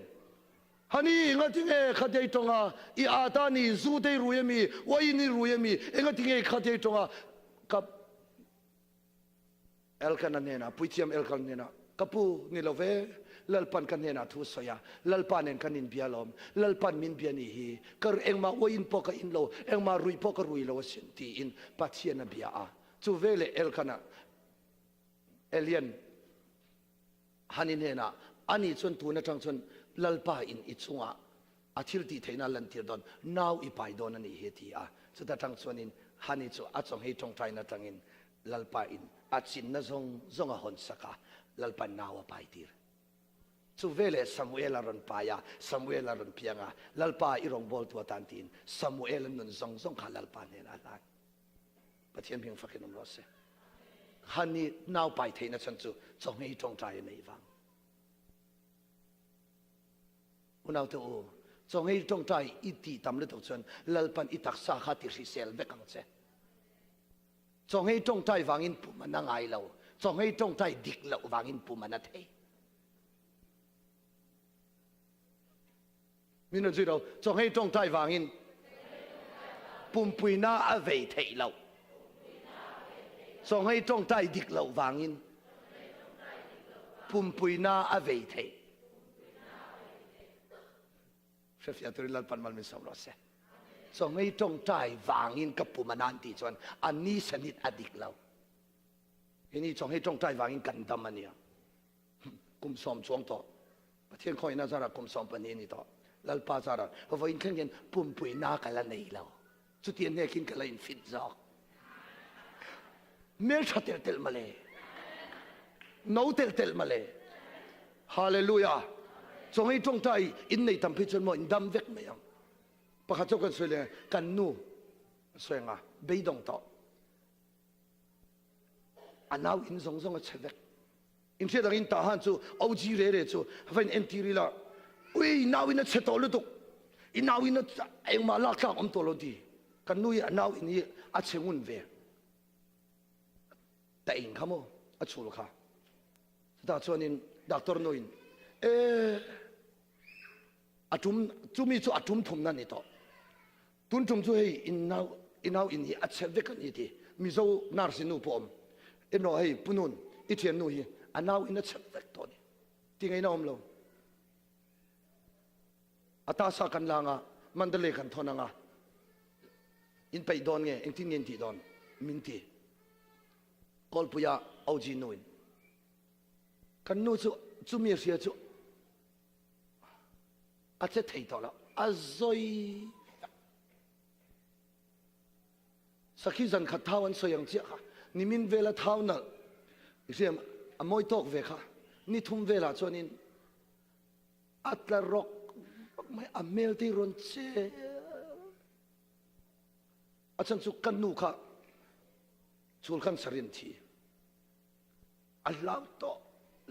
ฮันนี่งั้นที่เอ๋ขัดใจจงอ่ะอีอาตานี่ซูเตรู้ยังมีวายินี่รู้ยังมีงั้นที่เอ๋ขัดใจจงอ่ะกับเอลกันนั่นเนี่ยนะปุยเทียมเอลกันเนี่ยนะกับปูนี่เราเวลัลปันกันเนี่ยนะทุสยาลัลปันเองกันนินเบียลมลัลปันมินเบียนี่ฮีกระเองมาวายินปอกอินโลเองมารุยปอกรุยโลสินตีอินปัจเจนเบียอ่ะจูเวเลเอลกันน่ะเอเลียนฮันนี่เนี่ยนะอันนี้ส่วนตัวนะจังส่วนลัลปาอินอิจงอ่ะอาทิตย์ที่เทน่าลันทิร์ดอนนาวอีไปโดนนี่เฮตีอ่ะสุดท้ายจังส่วนอินฮันนี่ส่วนอาจงให้จงใจนะจังอินลัลปาอินอาจินนะจงอ่ะหอนสักอ่ะลัลปานาวไปทีร์สุเวเลซามูเอลารันปายาซามูเอลารันเพียงอ่ะลัลปาอีรองบอลตัวตันตินซามูเอลนุนจงขาลัลปาเนี่ยนะลันปะเทียนเพียงฟักกันนรสเซฮันนี่น่าไปเทนะฉันจูจงให้จงใจในฟังอุณเอาตัวจงให้จงใจอิติตามฤดูชนลัลปันอิตักสาขาติริเซลเบกังเซจงให้จงใจวางอินปุมันนั่งไอเราจงให้จงใจดิกเราวางอินปุมันนั่นเทมินจุดเราจงให้จงใจวางอินปุ่มปุยน่าอเวทเทเราส่งให้จงใจดิกเหล่าวางอินปุ่มปุยนาอเวทเทเชฟยาตุริลัลปันมันมีสองรสเซส่งให้จงใจวางอินกับปุ่มนันติจวนอันนี้สนิทอดิกเหล่าทีนี้ส่งให้จงใจวางอินกันดำมันเนี่ยกุมสอมช่วงต่อประเทศคอยน่าจะรักกุมสอมปนีนี่ต่อลัลปาจาระเพราะว่าอินเครื่องเย็นปุ่มปุยนากันละในเหล่าสุดที่เนี่ยกินกันละอินฟิตจอกเมื่อชัดเตลมาเลยน้าเตลมาเลยฮาเลลูยาทรงให้จงใจอินในทำพิจารณาอินดำเวกไม่ยังประคัตกันสวยเลยกันนูสวยงาเบยดงต่ออันน้าอินทรงก็เชเวกอินเสียดังอินตาฮันจูเอาจีเร่จูฟันเอ็นทีรีละอุ้ยน้าอินเชตอลุตุอินน้าอินเอ็งมาลักษณะอมตัวลดีกันนูอันน้าอินนี่อาเชงุนเวแต่อินขโมอัจฉริยะแต่ส่วนนี้ด็อกเตอร์โนอินอาจุมจุมีจุอาจุมทุ่มนั่นนี่ต่อตุนจุมจุให้อินนาวอินฮีอัจฉริยะนี่ที่มิโซนาร์สินูปอมอินโนให้ปุ่นุนอิเทียนนูฮีอันนาวอินอัจฉริยะตัวนี้ที่ไงน้องเราอัตราสักกันลางอ่ะมันเดเลกันทอนังอ่ะอินไปโดนไงอินที่เงินที่โดนมินที่กอลปุยาเอาจีนุนกันนู้จูมีเสียจูอาจจะthấyต่อแล้วอาซอยสักทีจันขัดเท้าอันสวยอย่างเจ้าค่ะนี่มินเวลาเท้านั่นอีกเสียมอมอยตอกเวค่ะนี่ทุ่มเวลาจวนนี้อัตลารกไม่อเมลที่รอนเชอาจารย์สุกันนูค่ะชูลขันสรินทีอัลลอฮ์โต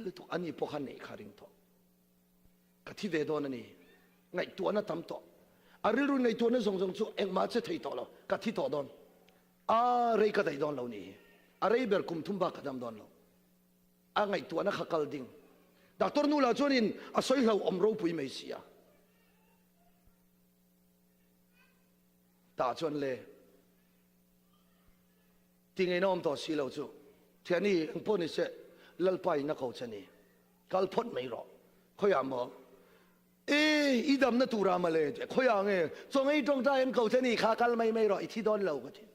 เลตุอันนี้พวกเขาเนี่ยขาริงโตกะที่เวดอนนี่ไงตัวนั้นทำโตอาริรุไงตัวนั้นส่งจู่เอ็งมาจะที่โตแล้วกะที่โตดอนอะไรก็ได้ดอนเหล่านี้อะไรเบอร์คุมทุ่มบักดำดอนเราไงตัวนั้นขักลดิ่งดักตัวนู้นละจนินอาศัยเราอมรูปุยไม่เสียตาจนเลย tiếng ấy nó om to xí lâu chú thế này anh bố này sẽ lal pai nó cầu chân này cal phốt mấy rồi khơi à mò ý đâm nó tu ra mà lên khơi à nghe trong ấy trong trái anh cầu chân này khá cal mấy rồi thì đón lâu cái gì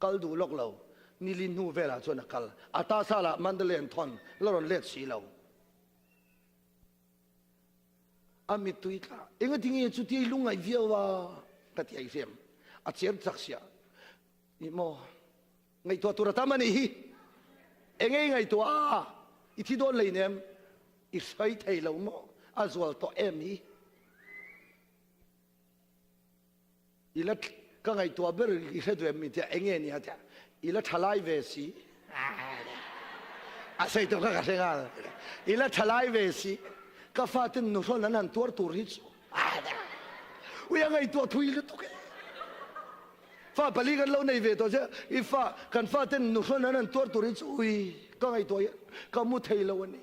cal đủ lóc lâu ni linh nu về là cho nó cal à ta sao là Mandalay thon lâu lết xí lâu amit tui ka enga tingi chu ti lungai viawa ka ti ai rem a cher chaksia ni mo ngai to tura tamani hi engai ngai to a I thi don lei nem I sai thei lo mo azwal to em hi ila ka ngai to ber I se dwem mi te enge ni ata ila thalai ve si a sai to ka senga ila thalai ve si ka fatin no son nan tor turich uya ngai to thui le to ke fa pali kan lo nei ve to se I fa kan fatin no son nan tor turich ui ka ngai to ka mu thei lo ni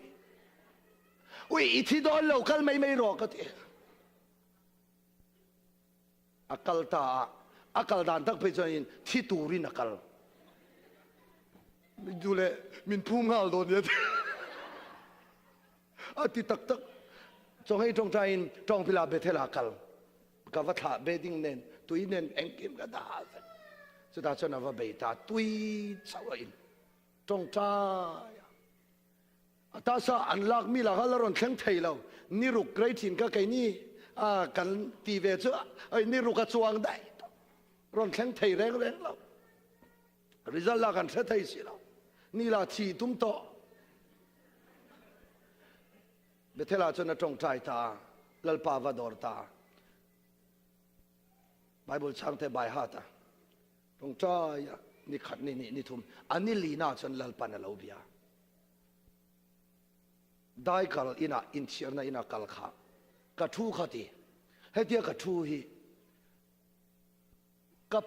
ui I thi do lo kal mai ro ka te akal dan tak pe chain thi turin akal dule min phungal do ne ati tak trong hay trong trai trong pila bethela kal ka va tha beding nen tui nen engkim ka da chu ta chona va be ta tui chawain trong trai ata sa anlak mi la halaron theng thei lo ni ruk grei thin ka kai ni a kan ti ve chu ai ni ruk ka chuang dai ron theng thei reng lo result la kan thei si lo ni la thi tum to bethela chona trong trai ta lalpa va dor ta Bible changte bai ha ta trong trai ni khat ni thum ani lina chon lalpa na lo bia dai kal ina in chirna ina kal kha ka thu khati hetia ka thu hi kap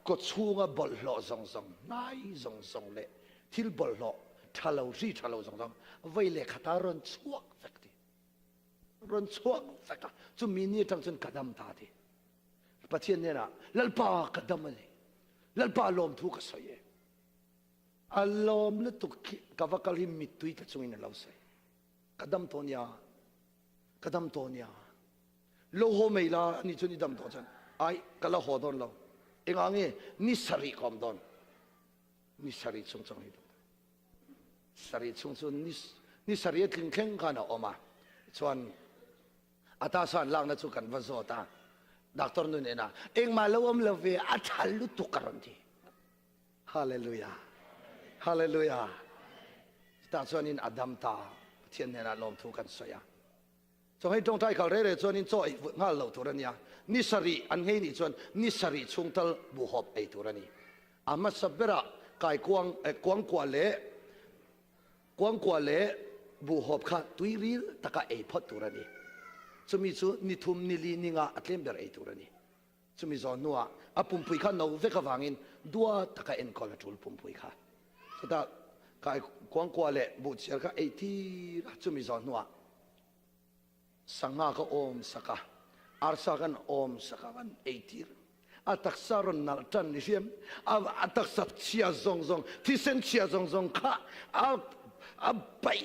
ko chunga bol lo zong zong nai zong zong le thil bol lo thalo zong zong vai le khata ron chuak vekti ron chuak vekta chu mini tang chun kadam ta thi pathian ne na lalpa kadam le lalpa lom thu ka soye alom le tu ka vakal hi mitui ka chungin lo sai kadam tonya lo ho mei la ni chuni dam to chan ai kala ho don lo engange ni sari kom don ni sari chung hi sari chung ni sari tling kheng kana oma chuan ata san lang na chu kan va zo ta doctor nu ne na eng ma lo om lo ve a thal lu tu karon thi hallelujah hallelujah ta chuan in adam ta thiên ne na lom thu kan soya so hei tong tai khal re chuan in choi ngal lo turania ni sari an hei ni chuan ni sari chungtal bu hop ei turani ama sabera kai kwang kwa le bu hop kha tuiri taka ei phot turani chumi chu ni thum ni li ninga atlem ber ei turani chumi zo nuwa apum pui kha no ve ka wangin dua taka en kol tul pum pui kha ta kai kwang kwa le bu cher kha ei ti chumi zo nuwa sanga ka om saka arsa kan om saka kan ei tir atak saron nal tan ni siam atak sap chia zong ti sen chia zong kha a bai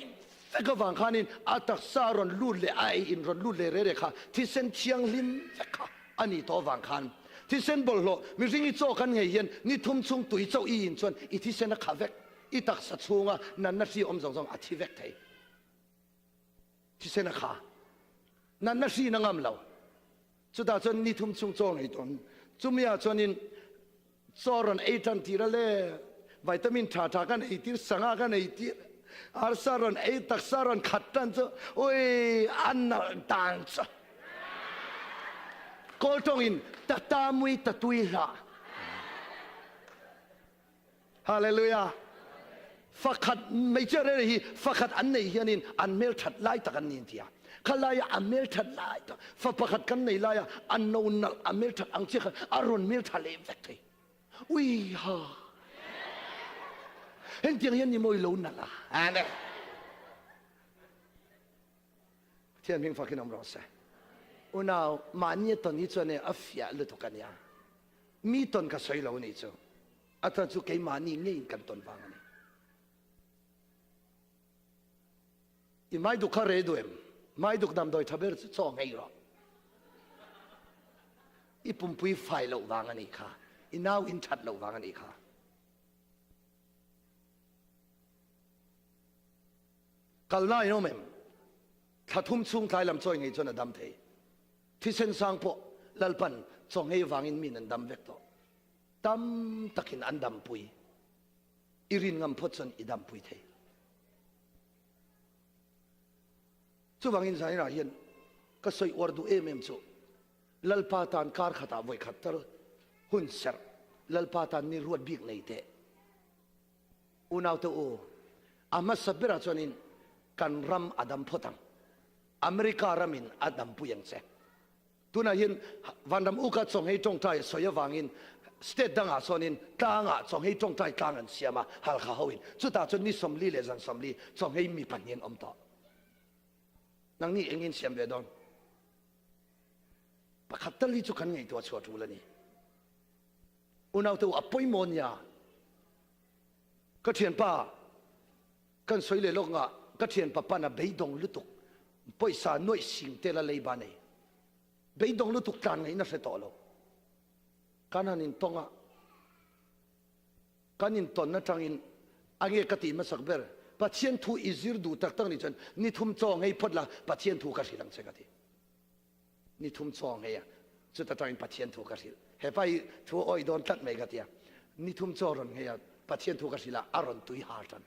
ka wang khanin atak saron lu le ai in ron lu le re kha ti sen chiang lim kha ani to wang khan ti sen bol lo mi ringi cho kan ngei yen ni thum chung tui chau I in chon I ti sen a kha vek I tak sa chunga nan na si om zong a thi vek thei ti sen a kha nan na si na ngam lo chu da chon ni thum chung chong ei ton chumia chonin choron eitan tirale vitamin tha kan ei tir sanga kan ei tir arsaron ei taksaron khatan cho oi anna tan cho koltongin tatamui tatuila hallelujah fakhat meichare hi fakhat an nei hianin an mel that lai takan nin tia khalaya amel that lai ta fa pakhat kan nei laya an no nal amel that ang che aron mel thale vekte ui ha hen tiếng hiền ni moi lo na la ane thiên minh phát kinh ông nói unao mania to ni cho ne afia le to kanya มีตนก็สวยเหล่านี้จ้ะอาจารย์สุเกยมานี่เงี้ยกันตนบางนี่อีไม่ดุขเรด้วยไม่ดุดำโดยทะเบียนจ่อไงหรออีปุ่มปุยไฟเหล่าบางนี่ค่ะอีน่าอินชัดเหล่าบางนี่ค่ะกัลน่าโนเมมถ้าทุ่มซุ่งไทยลำช่วยไงจนดำเทที่เส้นสร้างพอลัลปันจ่อไงวางอินมีนันดำเวกโตดำตะกินอันดำปุยอิรินงำพดจนอีดำปุยเทจู่บางอินสายน่ะเห็นก็สวยอวดดูเอเมมจู่ลัลปาตานคาร์ขัดเอาไว้ขัดตลหุ่นเสร์ลัลปาตานนี่รวดบิ๊กในเตะอุณาวเตโออามาสับเบราจนินกันรำอดัมพดังอเมริการามินอดัมปุยังเซตุน่าเห็นวันดำอุกัดส่งให้จงใจสวยวางอินสเตดังอาส่งอินตางอาส่งให้จงใจตางันเสียมาฮัลข้าวอินสุดท้ายจนนี่สมลีเลจันสมลีส่งให้มีปัญญาอมต่อนังนี่เองอินเสียมเวดอนปะขัดตลีจุกันไงตัวชัวร์ทูลนี่อุณาวตัวอภัยมอนยาก็เทียนป้ากันสวยเลยลงอ่ะก็เทียนป้าป้าน่ะเบยดงลุตุกปอยสาหน่วยสิ่งเตละเลยบ้านนี่เบยดงลุตุกการไงน่าเสียต่อโลการหันินตงอ่ะการนินตนนั่นจังอินอันนี้กติมาสักเบอร์ปัจเจียนทูอิซิรดูตักตั้งนี่จนนี่ทุ่มจองให้พดละปัจเจียนทูกระสิลังเสกตินี่ทุ่มจองให้อ่ะจุดตังอินปัจเจียนทูกระสิเฮ้ไปทูอ้อยโดนตัดไม่กติอ่ะนี่ทุ่มจองรอนให้อ่ะปัจเจียนทูกระสิละอารอนตุยฮาร์ตัน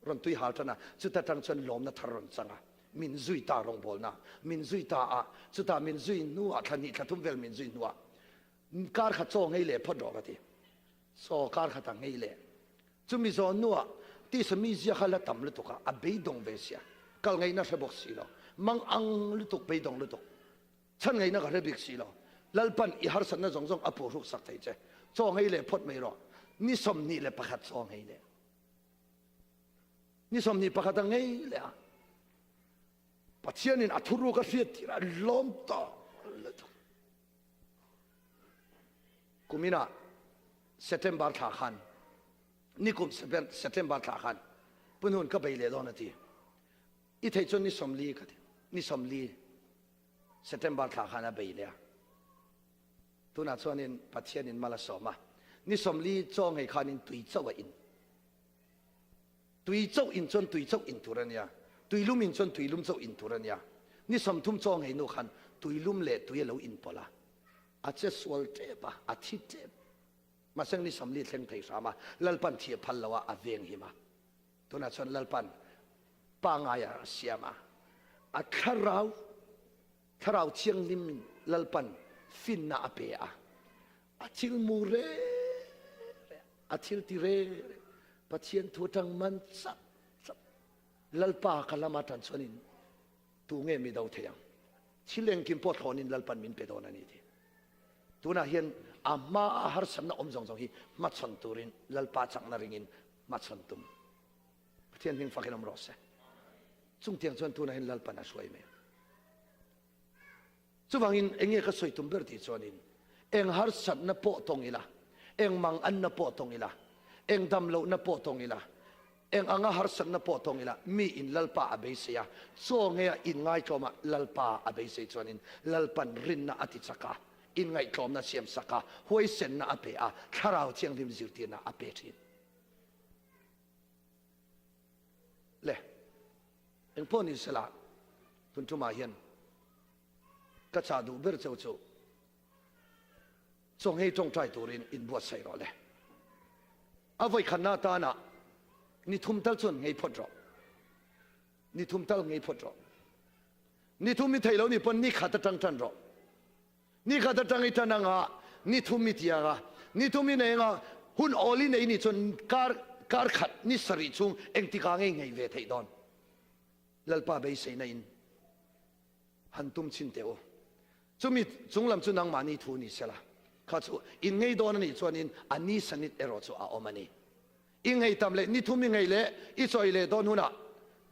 รอนตุยฮาร์ตันอ่ะจุดตังจนลมน่ะทารอนจังอ่ะมินซุยตาลงบอลนะมินซุยตาอ่ะจุดตามินซุยนัวทันนี่ทัทุ่มเวลมินซุยนัวการขัดจองให้เล่พอดอกติโซการขัดตั้งให้เล่จุมีโซนัวที่สมีเสียขลัดต่ำลุตุกะอับเบยดงเบเสียกัลไงน่าจะบอกสิโลมังอังลุตุกเบยดงลุตุกฉันไงน่าก็เรียบสิโลลัลปันอีฮาร์สันน่าจงอภูรุกสักทีเจ้จองให้เล่พอดไม่รอนี่สมนี่เล่ประคัดจองให้เล่นี่สมนี่ประคัดตั้งให้เล่ปัจเจียนินอัทุรุกเสียทีละล้มต่อกุมินาเซปเทมเบอร์ท่าขันนี่กุมเซปเทมเบอร์ท่าขันปุ่นหุ่นก็ไปเลี้ยงนาทีอีเทจนนี่สมลีกันนี่สมลีเซปเทมเบอร์ท่าขันไปเลี้ยงตัวนั้นส่วนนี้ปัจเจียนินมาลาสอมานี่สมลีจ้องให้ขันินตุยเจ้าอินตุยเจ้าอินจนตุยเจ้าอินทุรันยาตุยลุ่มอินจนตุยลุ่มเจ้าอินทุรันยานี่สมทุ่มจ้องให้นูขันตุยลุ่มเละตุยเหลาอินปอละอาจจะสวลเจ็บอาทิตย์เจ็บมาเส้นนี้สำลีเส้นไทยสามาลัลปันเทียพัลละวะอเวงหิมาตัวนั้นส่วนลัลปันปางายาเสียมาอัทเราเชียงลิมลัลปันฟินนาอเปียอาทิลมูเรอาทิลติเรปัจเจียนทัวจังมันสับลัลปากลามาตันส่วนินตัวเงี้ยมีดาวเทียงชิเลงกิมพอทอนินลัลปันมินเปโดนันนี่ทีตัวน่ะเห็นอามาฮาร์สันน่ะอมจงฮีมัดสันตูรินลัลปาจังนาริงินมัดสันตุมเทียนหิงฟักนมรสจุงเทียงส่วนตัวน่ะเห็นลัลปาน่ะสวยไหมจุบังอินเองก็สวยตุมเบอร์ติส่วนอินเองฮาร์สันน่ะโปตงอีละเองมังอันน่ะโปตงอีละเองดำโลน่ะโปตงอีละเองอ่างฮาร์สันน่ะโปตงอีละมีอินลัลปาอเบเซียส่งเฮียอินง่ายจอมาลัลปาอเบเซียส่วนอินลัลปันรินน่ะอติสักาอินไงกลอมน่ะเสียมสักาห้วยเซนน่ะอเปอาข้าเราเชียงริมจิตน่ะอเปทินเล่เอ็งพอนี่สละคุณทุมาเห็นกระชาดูเบอร์เจ้าจงให้จงใจตัวรินอินบวชใส่รอเลยเอาไว้ขนาดนั้นน่ะนี่ทุ่มตัลส่วนไงพอดรอนี่ทุ่มตัลไงพอดรอนี่ทุ่มมิไทยแล้วนี่ปนนี่ขัดตังจันรอนี่ข้าจะจังอิจนังอ่ะนี่ทุ่มมิที่อ่ะนี่ทุ่มมิเนี่ยอ่ะหุ่นออลินไอ้นี่จนการขัดนี่สริจุงเอ็งติกางเองไงเวทีดอนลัลปาเบย์เซนัยน์หันตุ้มชินเตโอจุมิจุงลำจุนังมานี่ทูนี่เสละข้าจูอินไงดอนนี่จวนอินอันนี้สนิทเอโรจูอาอมันนี่อินไงทำเลยนี่ทุ่มมิไงเละอีจอยเละดอนหุ่นอ่ะ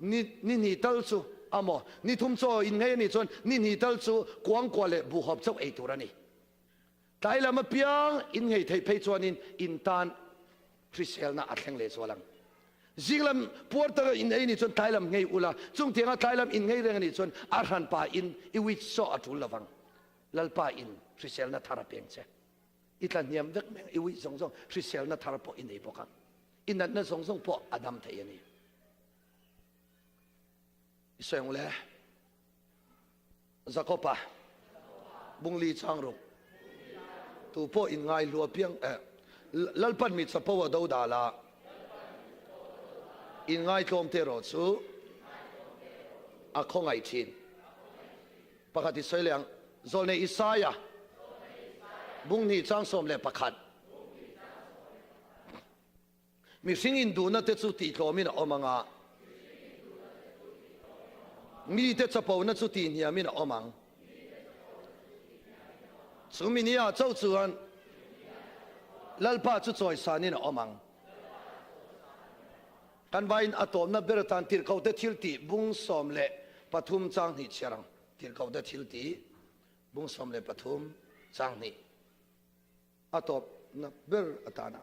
นี่ตัลจูอาโมนี่ทุ่มโซอินไงนี่จนนี่ตัลจูกวางกว่าเลยบุหอบเจ้าไอตัวนี่ ไทยละมาเปียงอินไงไทยเพย์จวนอินตันคริสเอลน่าอัดแข็งเลยส่วนลังจิงลำปวดตัวอินไอ้นี่จนไทยลำไงอุลาจงเทียงไทยลำอินไงเรื่องนี้จนอารันป่าอินอีวิชโซอัตุลละวังลัลป่าอินคริสเอลน่าทาราเปียงเช่อีตันยามเวกแมงอีวิสงคริสเอลน่าทาราปออินไอ้พวกกันอินนั้นน่าสงปออดัมไทยนี่อิสราเอลเลยจักรพรรดิบุงลีช่างรุกตัวพ่ออินไงลัวเพียงลัลปันมิตรสปาวดาวดาลาอินไงโทมเทโรสูอาคงไอชินปกติสวยเลียงโซนในอิสายาบุงนี่ช่างสมเลปขัดมีสิ่งอินดูนัดเตจุติโลมินอมังอามีเตจปาวนัดจุติเนียมินอมังสุมินียเจ้าจวนลัลปาจุจอยสานินอมังกันวายนอตอมนับเบรตันทิลเขาเดทิลตีบุงสมเลปฐุมจังนิเชรังทิลเขาเดทิลตีบุงสมเลปฐุมจังนิอตอมนับเบรตานา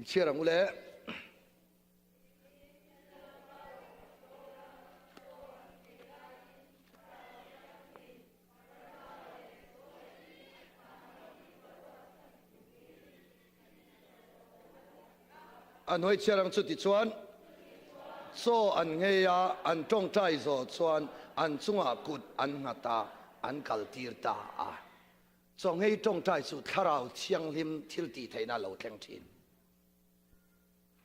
เชื่อรังอุเลอันหอยเชื่อรังจุดที่ชวนโซอันเงียอันจงใจโซชวนอันจุงอากุดอันงาตาอันกัลตีร์ตาจงให้จงใจสุดข้าเราเชียงลิมทิลตีไทยน่าเราแข่งชิน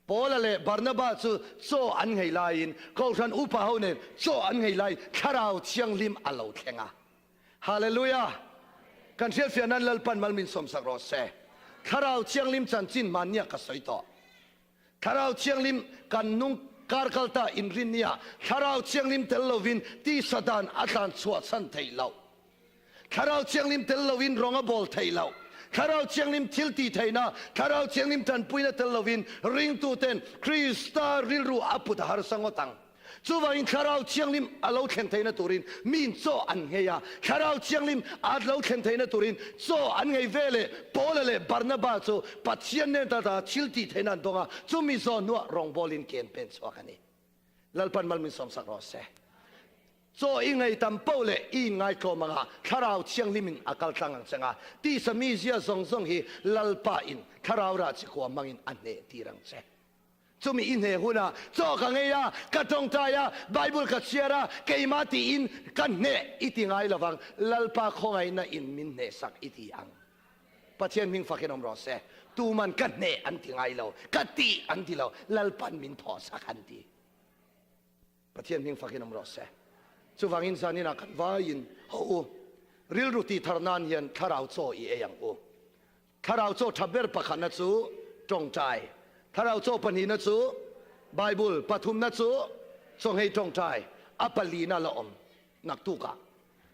พอละเลยบาร์นาบาสุโซอันไงไลน์ก็ฉันอุปาเนี่ยโซอันไงไลน์ข้าเราเชียงลิมอัลลอฮ์แข่งฮาเลลูยากันเชียร์นั้นลัลปันมัลมินสมสักรอเซ่ข้าเราเชียงลิมจันจินมันเนี่ยก็สวยต่อข้าเราเชียงลิมกันนุ่งการกัลตาอินรินเนี่ยข้าเราเชียงลิมเทลโลวินที่สดานอาจารย์สวดสันไทยเล่าข้าเราเชียงลิมเทลโลวินรองบอลไทยเล่าข้าเราเชียงลิมทิลตีไทยนะข้าเราเชียงลิมทันปุยนะเทลวินริงตูเตนคริสตาริลรูอัปุตหารสังวตังจูว่าอินข้าเราเชียงลิมอาลูเข็นไทยนะตูรินมีนโซอันเฮียข้าเราเชียงลิมอาลูเข็นไทยนะตูรินโซอันเฮียเวเลปอลเลบาร์นาบาโซปัจเจียนเนตตาทิลตีไทยนั่นตรงอ่ะจูมีโซนัวรองบอลินเกนเป็นสวากันนี่ลัลปันมัลมิสอมสักรอเซโซอิงไงตัมเป้าเล่อิงไงโคมังอ่ะข้าเราเชียงลิมินอากาศตั้งอังเซงอ่ะที่สมีเสียทรงฮีลัลปาอินข้าเราราชกัวมังอินอันเนตีรังเซจูมีอินเฮหุนะโซกังเฮียกัตงใจอ่ะไบเบิลกัเชียระเกยมาตีอินกันเนอิติไงละฟังลัลปาคงไงนะอินมินเนสักอิติอังปัจเจียนมิงฟักนอมรอเซตูมันกันเนอันติไงเรากัตติอันติเราลัลปันมินทอสักอันติปัจเจียนมิงฟักนอมรอเซจูฟังอินซานีนักวายินโอ้ริลรุตีทารนานยันข้าเราโซอีเอยังโอ้ข้าเราโซทับเบอร์ปะขันนัจูจงใจข้าเราโซปัญญนัจูไบเบิลปฐุมนัจูทรงให้จงใจอัปปลีน่าละอมนักตุกะ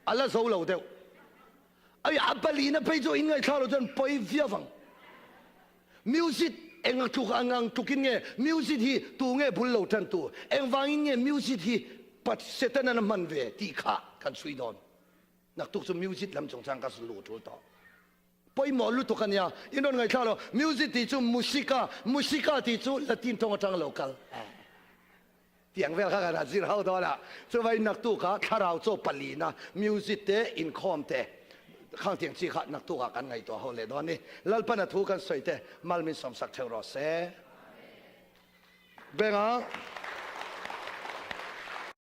อัลลอฮ์โซเราเดียวไอ้อัปปลีน่าไปโจอินไงข้าเราจนไปเฟียฟังมิวสิกเอ็งทุกอังทุกินเงี้ยมิวสิกที่ตัวเงี้ยบุลเราจันตัวเอ็งฟังเงี้ยมิวสิกที่ปัจเจตนามันเวทีข้ากันสุยดอนนักทุกสมิวสิกลำจงจังกัสลูทุลต่อไปหมอลุตุกันเนี่ยอินโดนไงข้าเรามิวสิกที่จูมุสิกาที่จูละตินทงจังโลกัลเตียงเวลข้ากันสิเราตัวละจะไปนักตุกข้าเราโจปลีนะมิวสิกเตอินคอมเตข้างเตียงสิข้านักตุกกันไงตัวเขาเลยตอนนี้ลัลปนัทุกันสวยเตมัลมินสมศักดิ์เทวรอเซเบง